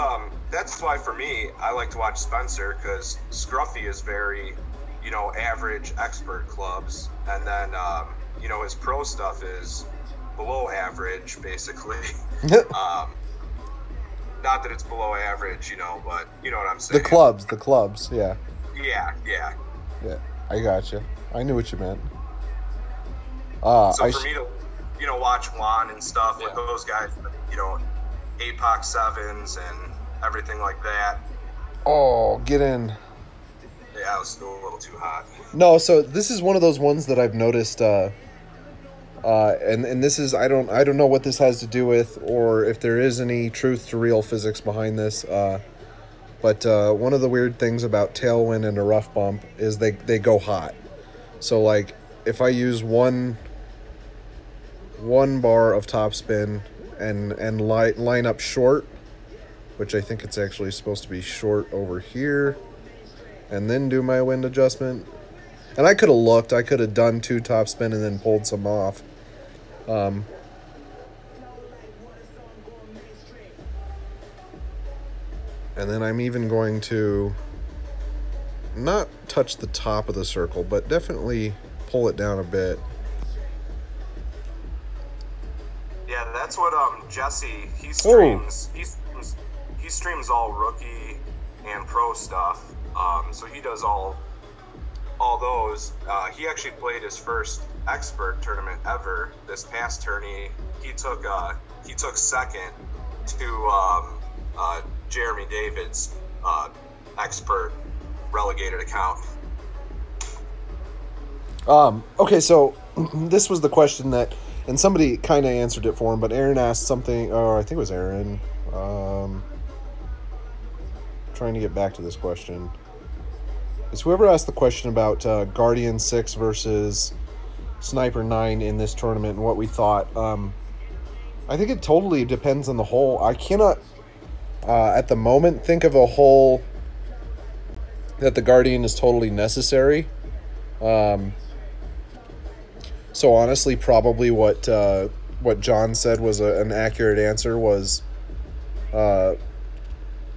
why for me I like to watch Spencer, because Scruffy is very, you know, average expert clubs, and then you know, his pro stuff is below average basically. Not that it's below average, you know, but you know what I'm saying.
The clubs, yeah.
Yeah.
I gotcha. I knew what you meant.
So for me to, you know, watch Juan and stuff with those guys, you know, APOC 7s and everything like that.
Oh, get in.
Yeah, it was still a little too hot.
No, so this is one of those ones that I've noticed, and this is, I don't know what this has to do with, or if there is any truth to real physics behind this, but one of the weird things about tailwind and a rough bump is they go hot. So, like, if I use one bar of topspin and line up short, which I think it's actually supposed to be short over here, and then do my wind adjustment. And I could have looked. I could have done 2 topspin and then pulled some off. And then I'm even going to not touch the top of the circle, but definitely pull it down a bit.
Yeah, that's what Jesse, he streams all rookie and pro stuff. So he does all those. He actually played his first expert tournament ever this past tourney. He took second to Jeremy David's expert relegated account.
Okay, so this was the question that, and somebody kind of answered it for him, but Aaron asked something, or I think it was Aaron, trying to get back to this question. It's whoever asked the question about Guardian 6 versus Sniper 9 in this tournament and what we thought. I think it totally depends on the hole. I cannot, at the moment, think of a hole that the Guardian is totally necessary. So honestly, probably what John said was an accurate answer was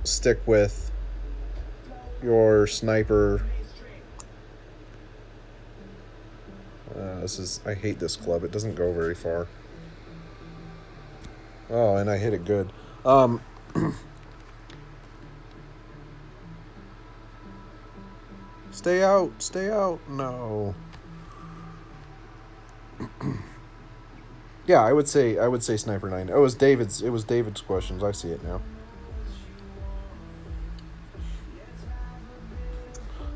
stick with your sniper. I hate this club. It doesn't go very far. Oh, and I hit it good. Stay out. No. Yeah, I would say Sniper 9. It was David's questions. I see it now.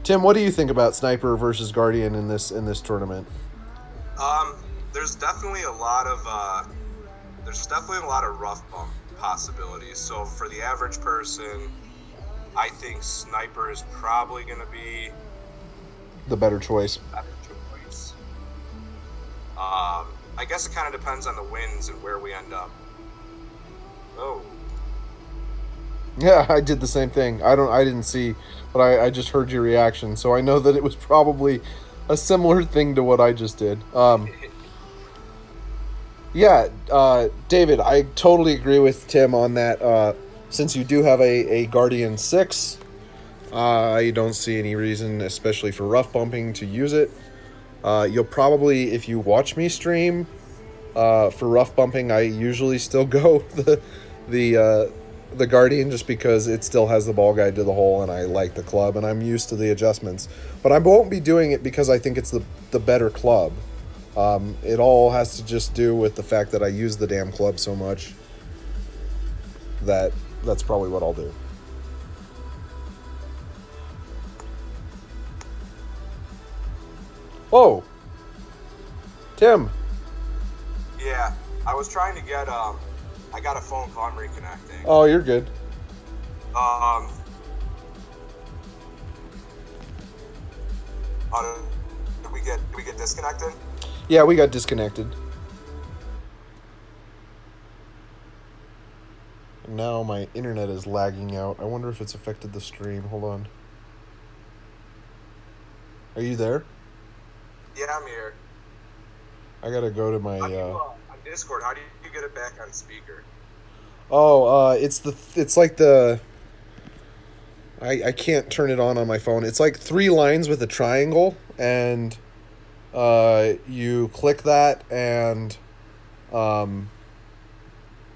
Tim, what do you think about Sniper versus Guardian in this tournament?
There's definitely a lot of there's definitely a lot of rough bump possibilities. So for the average person, I think sniper is probably going to be
the better choice.
I guess it kind of depends on the winds and where we end up. Oh.
Yeah, I did the same thing. I didn't see, but I just heard your reaction, so I know that it was probably a similar thing to what I just did. Yeah, David, I totally agree with Tim on that. Since you do have a Guardian 6, I don't see any reason, especially for rough bumping, to use it. You'll probably, if you watch me stream, for rough bumping, I usually still go the Guardian, just because it still has the ball guide to the hole, and I like the club, and I'm used to the adjustments. But I won't be doing it because I think it's the better club. It all has to just do with the fact that I use the damn club so much that's probably what I'll do. Whoa! Tim!
Yeah, I was trying to get, I got a phone call, I'm reconnecting.
Oh, you're good.
Did we get disconnected?
Yeah, we got disconnected. Now my internet is lagging out. I wonder if it's affected the stream. Hold on. Are you there?
Yeah, I'm here.
I gotta go to my.
On Discord, how do you get it back on speaker?
Oh, it's like the. I can't turn it on my phone. It's like 3 lines with a triangle, and you click that, and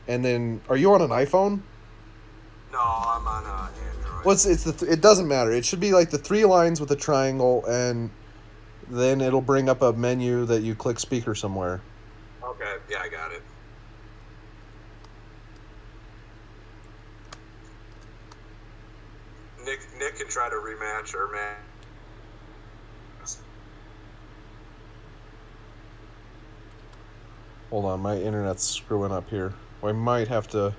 then are you on an iPhone?
No, I'm on Android.
Well, it doesn't matter. It should be like the 3 lines with a triangle, and then it'll bring up a menu that you click speaker somewhere.
Okay, yeah, I got it. Nick can try to rematch or man.
Hold on, my internet's screwing up here. I might have to.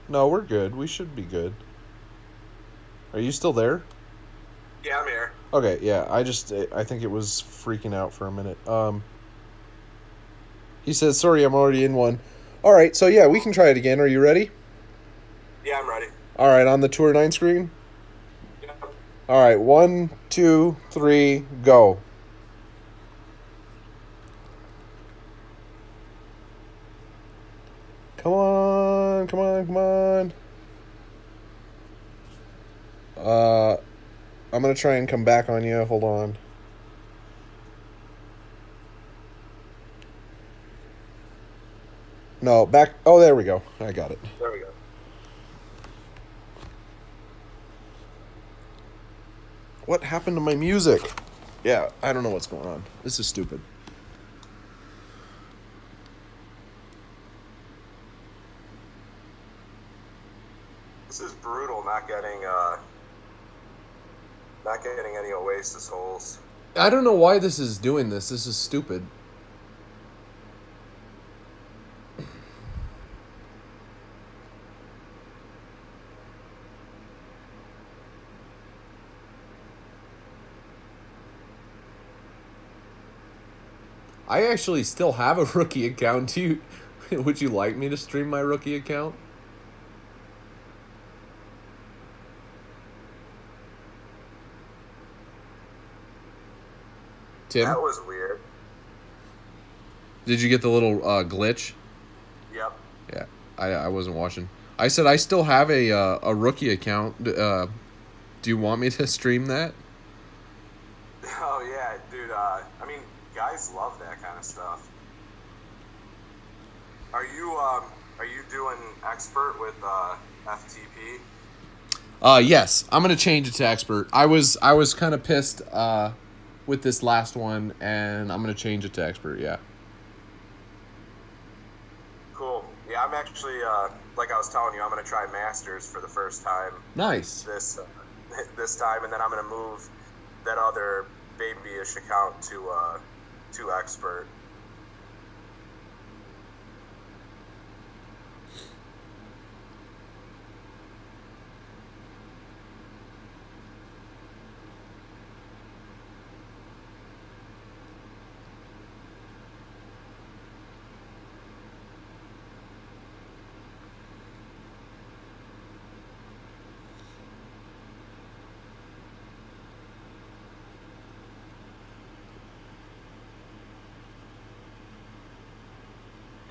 No, we're good. We should be good. Are you still there?
Yeah, I'm here.
Okay, yeah. I think it was freaking out for a minute. He says, "Sorry, I'm already in one." All right, so yeah, we can try it again. Are you ready?
Yeah, I'm ready.
All right, on the Tour 9 screen?
Yeah.
All right, 1, 2, 3, go. Come on, come on, come on. I'm going to try and come back on you. Hold on. No, back. Oh, there we go. I got it.
There we go.
What happened to my music? Yeah, I don't know what's going on. This is stupid.
This is brutal not getting any Oasis holes.
I don't know why this is doing this. This is stupid. I actually still have a rookie account. Would you like me to stream my rookie account? Tim?
That was weird.
Did you get the little glitch?
Yep.
Yeah, I wasn't watching. I said I still have a rookie account. Do you want me to stream that?
Oh yeah, dude. I mean, guys love that kind of stuff. Are you doing expert with FTP?
Yes, I'm gonna change it to expert. I was kind of pissed with this last one, and I'm gonna change it to expert. Yeah.
Cool. Yeah, I'm actually like I was telling you, I'm gonna try Masters for the first time.
Nice.
This time, and then I'm gonna move that other babyish account to expert.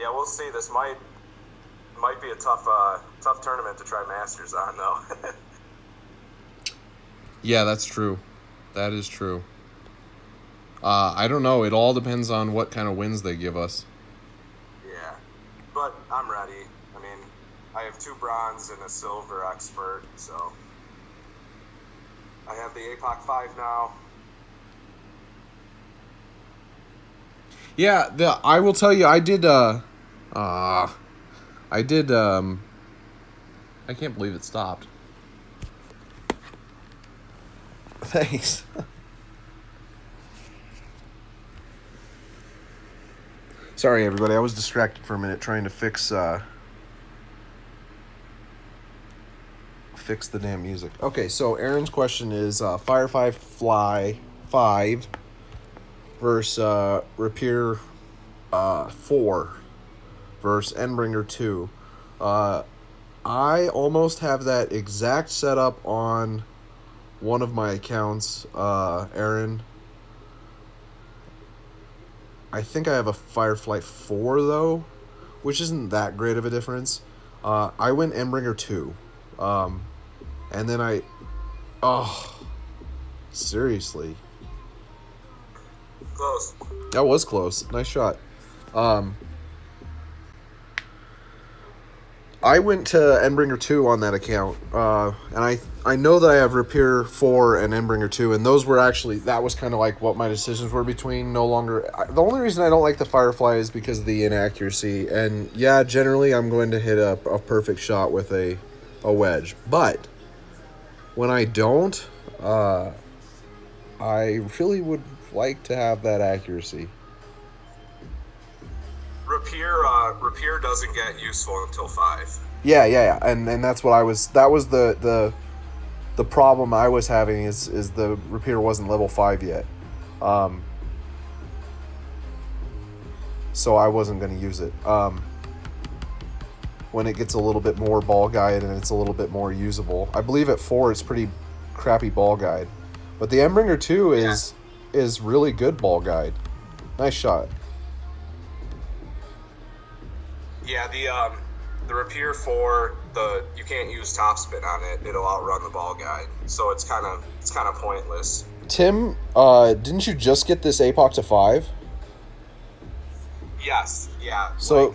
Yeah, we'll see. This might be a tough tournament to try Masters on, though.
Yeah, that's true. That is true. I don't know. It all depends on what kind of wins they give us.
Yeah, but I'm ready. I mean, I have 2 bronze and a silver expert, so I have the APOC 5 now.
Yeah, I will tell you, I can't believe it stopped. Thanks. Sorry, everybody. I was distracted for a minute trying to fix the damn music. Okay, so Aaron's question is Firefly Fly 5 versus Rapier 4 versus Endbringer 2. I almost have that exact setup on one of my accounts, Aaron. I think I have a Firefly 4, though, which isn't that great of a difference. I went Endbringer 2. And then seriously.
Close.
That was close. Nice shot. I went to Endbringer 2 on that account, and I know that I have Rapier 4 and Endbringer 2, and those were actually, that was kind of like what my decisions were between. The only reason I don't like the Firefly is because of the inaccuracy, and yeah, generally I'm going to hit a perfect shot with a wedge, but when I don't, I really would like to have that accuracy.
Rapier doesn't get useful until 5.
Yeah, and that's what that was the problem I was having is the Rapier wasn't level 5 yet. So I wasn't going to use it. When it gets a little bit more ball guide and it's a little bit more usable. I believe at 4 it's pretty crappy ball guide. But the Endbringer 2 is really good ball guide. Nice shot.
Yeah, the Rapier 4, you can't use topspin on it. It'll outrun the ball guide, so it's kind of pointless.
Tim, didn't you just get this APOC to 5?
Yes, yeah.
So,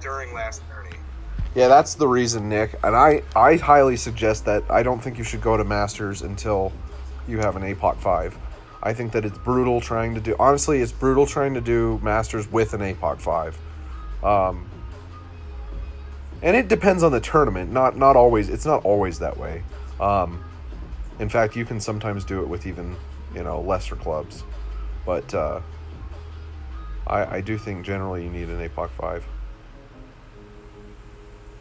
during last journey.
Yeah, that's the reason, Nick. And I highly suggest that I don't think you should go to Masters until you have an APOC 5. I think that it's brutal trying to do. Honestly, it's brutal trying to do Masters with an APOC 5. And it depends on the tournament. Not always. It's not always that way. In fact, you can sometimes do it with even lesser clubs. But I do think generally you need an APOC 5.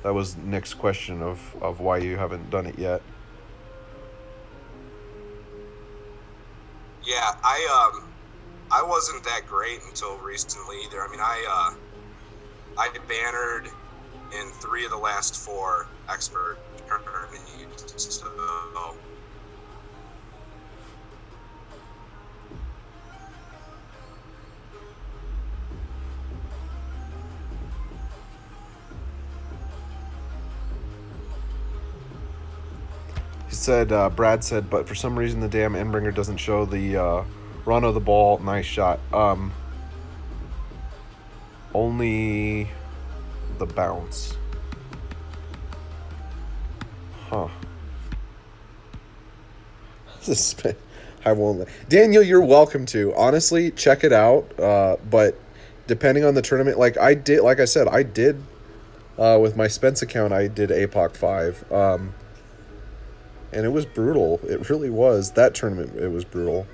That was Nick's question of why you haven't done it yet.
Yeah, I wasn't that great until recently either. I mean, I bannered in 3 of the last 4 expert tourneys. So.
He said, Brad said, but for some reason the damn Endbringer doesn't show the run of the ball. Nice shot. Only the bounce. Huh. I won't. Daniel, you're welcome to. Honestly, check it out. But depending on the tournament, like I said, with my Spence account, I did APOC 5. And it was brutal. It really was. That tournament, it was brutal.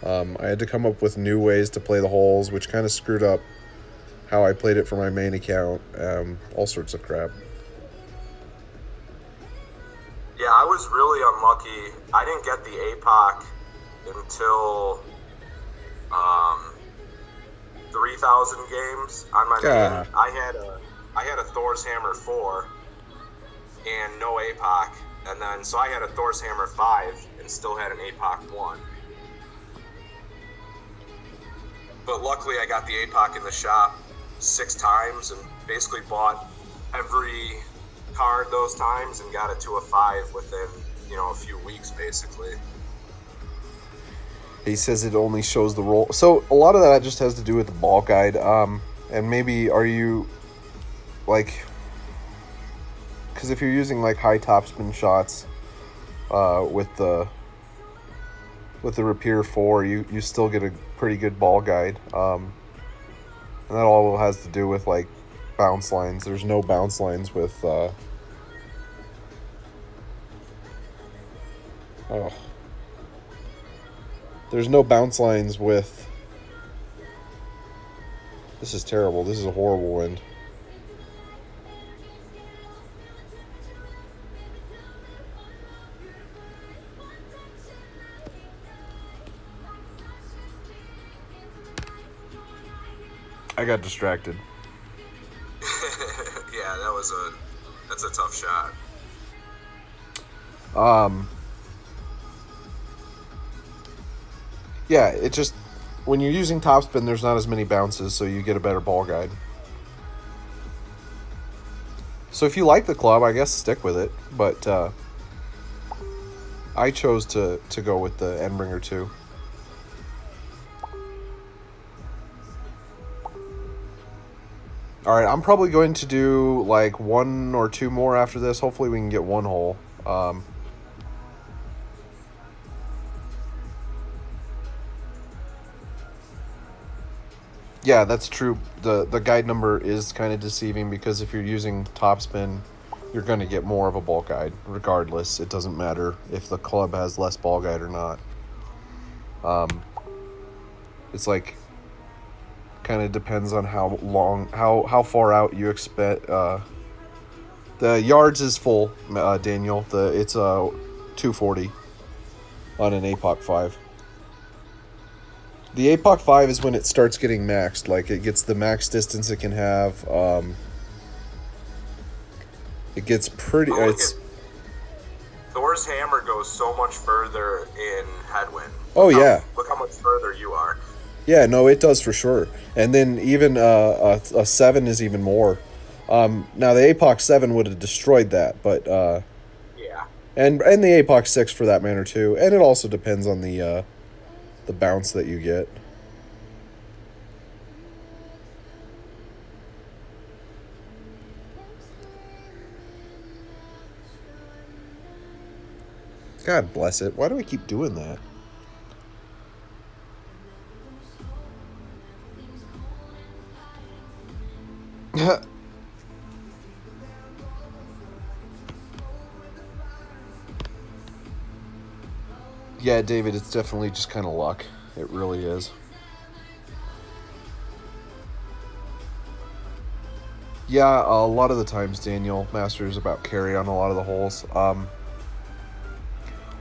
I had to come up with new ways to play the holes, which kind of screwed up how I played it for my main account. All sorts of crap.
Yeah, I was really unlucky. I didn't get the APOC until 3,000 games on my main. I had a Thor's Hammer 4 and no APOC, and then so I had a Thor's Hammer 5 and still had an APOC 1. But luckily I got the APOC in the shop 6 times and basically bought every card those times and got it to a 5 within, a few weeks basically.
He says it only shows the roll. So a lot of that just has to do with the ball guide. And maybe are you like, because if you're using like high topspin shots with the Rapier 4, you still get a pretty good ball guide. And that all has to do with like bounce lines. There's no bounce lines with there's no bounce lines with. This is terrible. This is a horrible wind. I got distracted.
Yeah, that's a tough shot.
Yeah, it just, when you're using topspin, there's not as many bounces, so you get a better ball guide. So if you like the club, I guess stick with it, but I chose to go with the Endbringer 2. Alright, I'm probably going to do like 1 or 2 more after this. Hopefully we can get 1 hole. Yeah, that's true. The guide number is kind of deceiving because if you're using topspin, you're going to get more of a ball guide. Regardless, it doesn't matter if the club has less ball guide or not. It's like, kind of depends on how long, how far out you expect. The yards is full, Daniel. It's 240 on an APOC 5. The APOC 5 is when it starts getting maxed. Like, it gets the max distance it can have. It gets pretty.
Thor's Hammer goes so much further in headwind.
Oh, yeah.
Look how much further you are.
Yeah, no, it does for sure. And then even a 7 is even more. Now, the APOC 7 would have destroyed that, but...
yeah.
And the APOC 6 for that matter, too. And it also depends on the bounce that you get. God bless it. Why do I keep doing that? Yeah, David, it's definitely just kind of luck. It really is. Yeah, a lot of the times, Daniel, Master is about carry on a lot of the holes.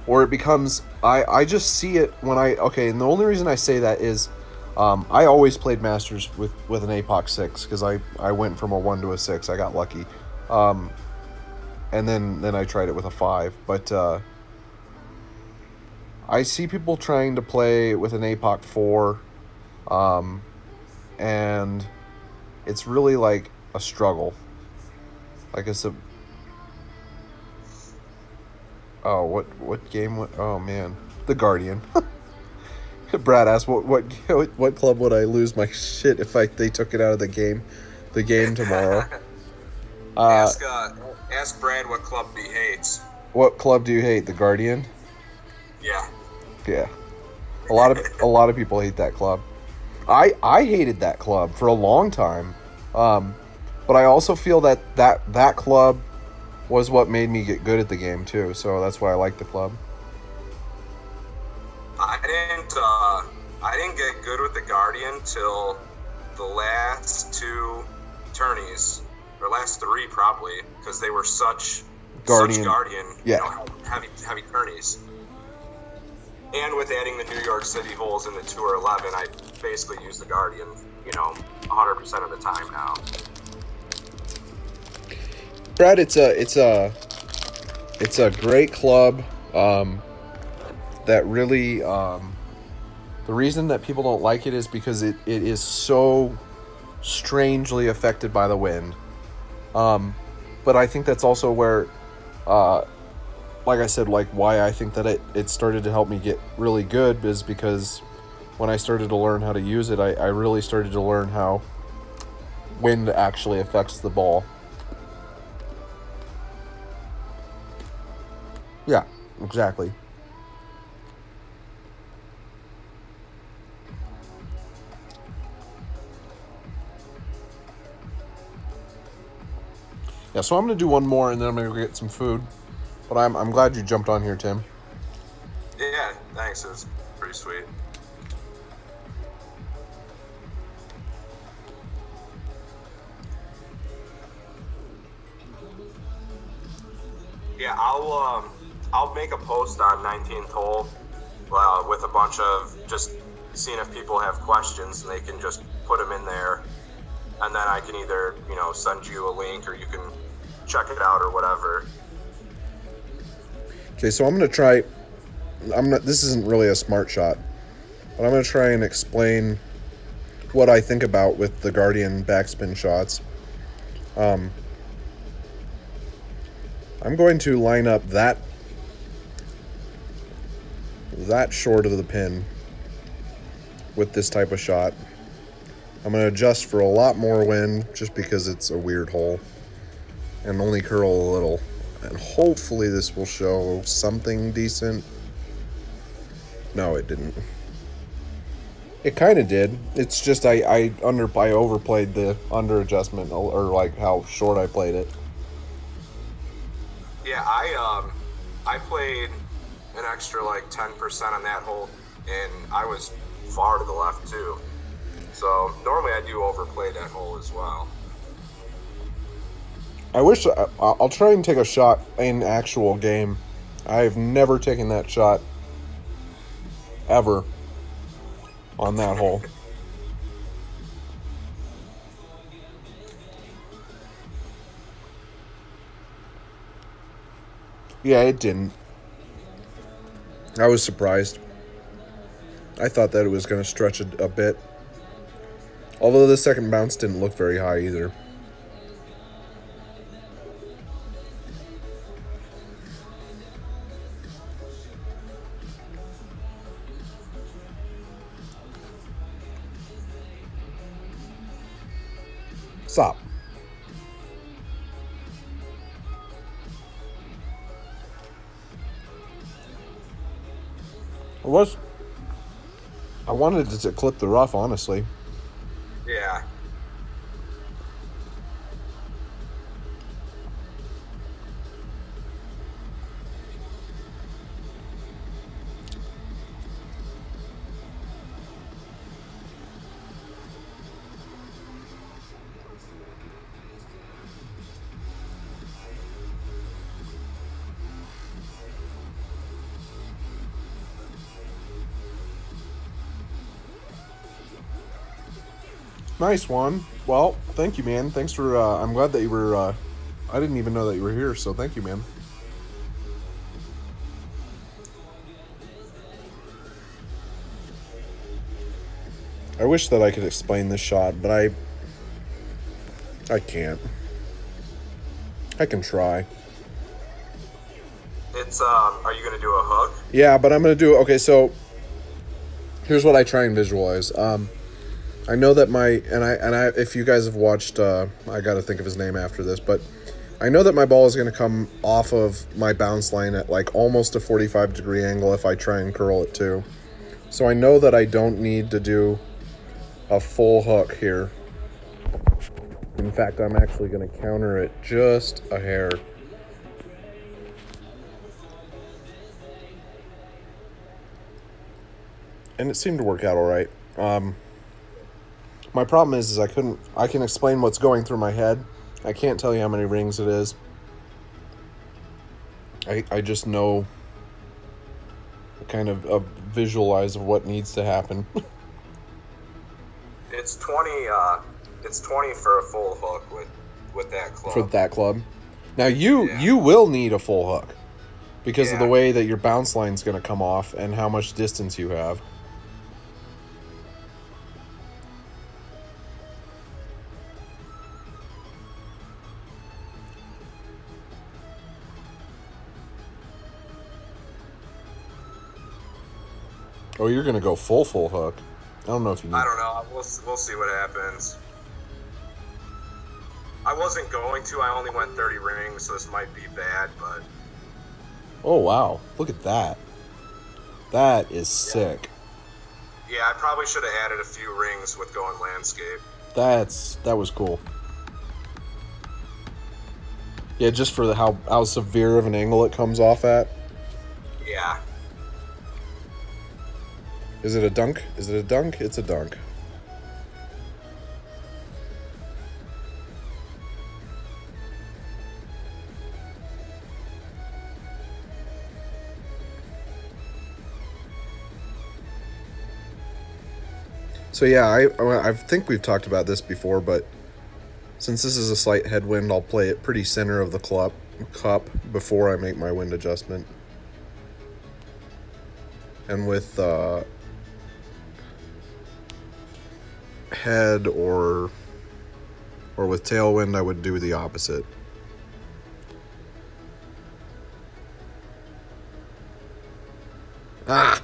Or it becomes... I just see it when I... Okay, and the only reason I say that is... I always played Masters with an APOC 6 because I went from a 1 to a 6. I got lucky. And then I tried it with a 5. But I see people trying to play with an APOC 4. And it's really like a struggle. Like it's a... Oh, what game? Oh, man. The Guardian. Brad asked, what club would I lose my shit if they took it out of the game tomorrow?
Ask Brad what club he hates.
What club do you hate? The Guardian?
Yeah.
Yeah. A lot of people hate that club. I hated that club for a long time. But I also feel that club was what made me get good at the game too. So that's why I like the club.
I didn't get good with the Guardian till the last two tourneys, or last three probably, because they were such Guardian,
yeah.
Heavy tourneys. And with adding the New York City holes in the Tour 11, I basically use the Guardian, 100% of the time now.
Brad, it's a great club. That really, the reason that people don't like it is because it is so strangely affected by the wind. But I think that's also where, like I said, like why I think that it started to help me get really good is because when I started to learn how to use it, I really started to learn how wind actually affects the ball. Yeah, exactly. Yeah, so I'm going to do one more, and then I'm going to go get some food. But I'm glad you jumped on here, Tim.
Yeah, thanks. It was pretty sweet. Yeah, I'll make a post on 19th hole with a bunch of just seeing if people have questions, and they can just put them in there, and then I can either send you a link, or you can check it out or whatever.
Okay, so I'm going to try. This isn't really a smart shot, but I'm going to try and explain what I think about with the Guardian backspin shots. I'm going to line up that short of the pin with this type of shot. I'm going to adjust for a lot more wind just because it's a weird hole, and only curl a little. And hopefully this will show something decent. No, it didn't. It kind of did. It's just I overplayed the under adjustment, or like how short I played it.
Yeah, I played an extra like 10% on that hole, and I was far to the left too. So normally I do overplay that hole as well.
I wish I'll try and take a shot in actual game. I've never taken that shot ever on that hole. Yeah, it didn't. I was surprised. I thought that it was going to stretch a bit. Although the second bounce didn't look very high either. Stop. I wanted it to clip the rough, honestly.
Yeah.
Nice one. Well, thank you, man. Thanks for, I'm glad that you were, I didn't even know that you were here, so thank you, man. I wish that I could explain this shot, but I can't. I can try.
It's, are you going to do a hook?
Yeah, but I'm going to do, okay, so here's what I try and visualize. I know that if you guys have watched, I got to think of his name after this, but I know that my ball is going to come off of my bounce line at like almost a 45-degree angle if I try and curl it too. So I know that I don't need to do a full hook here. In fact, I'm actually going to counter it just a hair. and it seemed to work out all right. My problem is I can explain what's going through my head. I can't tell you how many rings it is. I just know kind of visualize of what needs to happen.
It's 20. It's 20 for a full hook with that club.
For that club. Now you will need a full hook because of the way that your bounce line's going to come off and how much distance you have. Oh, you're going to go full hook. I don't know if you need...
I don't know. We'll see what happens. I wasn't going to. I only went 30 rings, so this might be bad, but...
Oh, wow. Look at that. That is sick.
Yeah, I probably should have added a few rings with going landscape.
That was cool. Yeah, just for how severe of an angle it comes off at.
Yeah.
Is it a dunk? Is it a dunk? It's a dunk. So yeah, I think we've talked about this before, but since this is a slight headwind, I'll play it pretty center of the cup before I make my wind adjustment. And with head or with tailwind, I would do the opposite. Ah!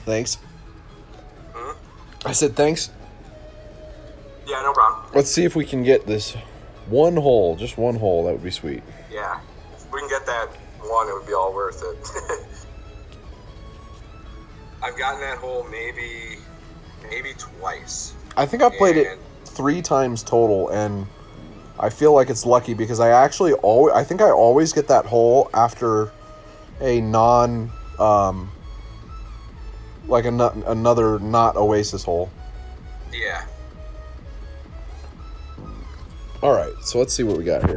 Thanks. I said thanks.
Yeah, no problem.
Let's see if we can get this one hole, just one hole. That would be sweet.
Yeah, if we can get that one, it would be all worth it. I've gotten that hole maybe twice.
I think I played it 3 times total, and I feel like it's lucky because I think I always get that hole after a non like another not Oasis hole.
Yeah.
All right, so let's see what we got here.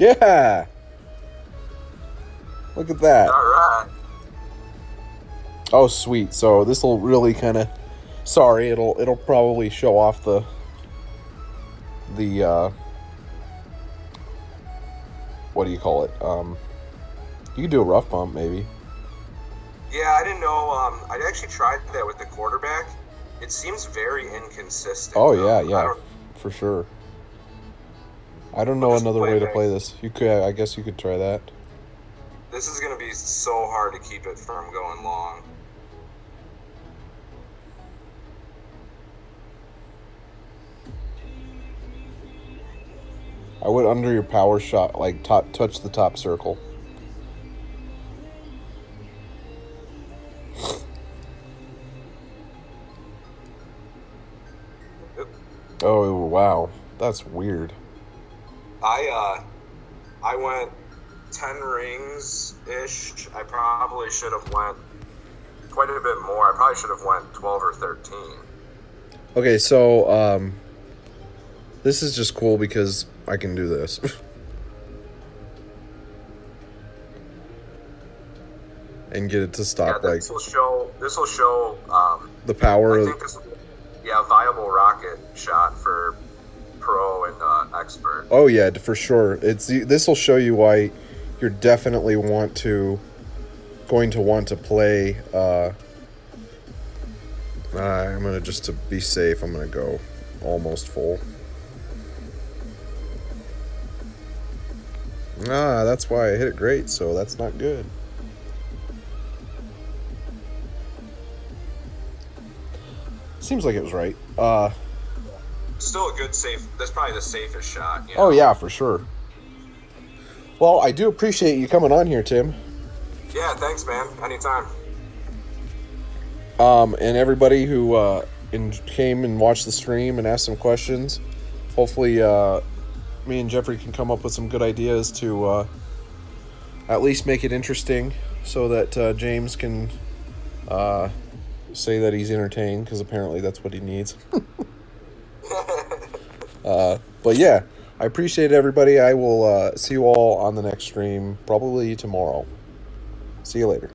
Yeah. Look at that.
All right.
Oh, sweet. So this will really kind of... Sorry, it'll probably show off the what do you call it? You could do a rough bump, maybe.
Yeah, I didn't know. I actually tried that with the quarterback. It seems very inconsistent.
Oh, yeah, for sure. I don't know another way to play this. You could, I guess you could try that.
This is going to be so hard to keep it from going long.
I would under your power shot, like touch the top circle. Oh, wow. That's weird.
I went 10 rings-ish. I probably should have went quite a bit more. I probably should have went 12 or 13.
Okay, so, this is just cool because I can do this. And get it to stop,
yeah, this will show
the power
I think this will be, viable rocket shot for pro and expert.
Oh yeah, for sure. This will show you why you're definitely going to want to play. I'm gonna just to be safe. I'm gonna go almost full. That's why I hit it great. So that's not good. Seems like it was right.
Still a good safe. That's probably the safest shot.
Oh yeah, for sure. Well, I do appreciate you coming on here, Tim.
Yeah, thanks, man. Anytime.
And everybody who came and watched the stream and asked some questions. Hopefully, me and Geoffrey can come up with some good ideas to at least make it interesting, so that James can say that he's entertained, because apparently that's what he needs. But yeah, I appreciate everybody. I will see you all on the next stream, probably tomorrow. See you later.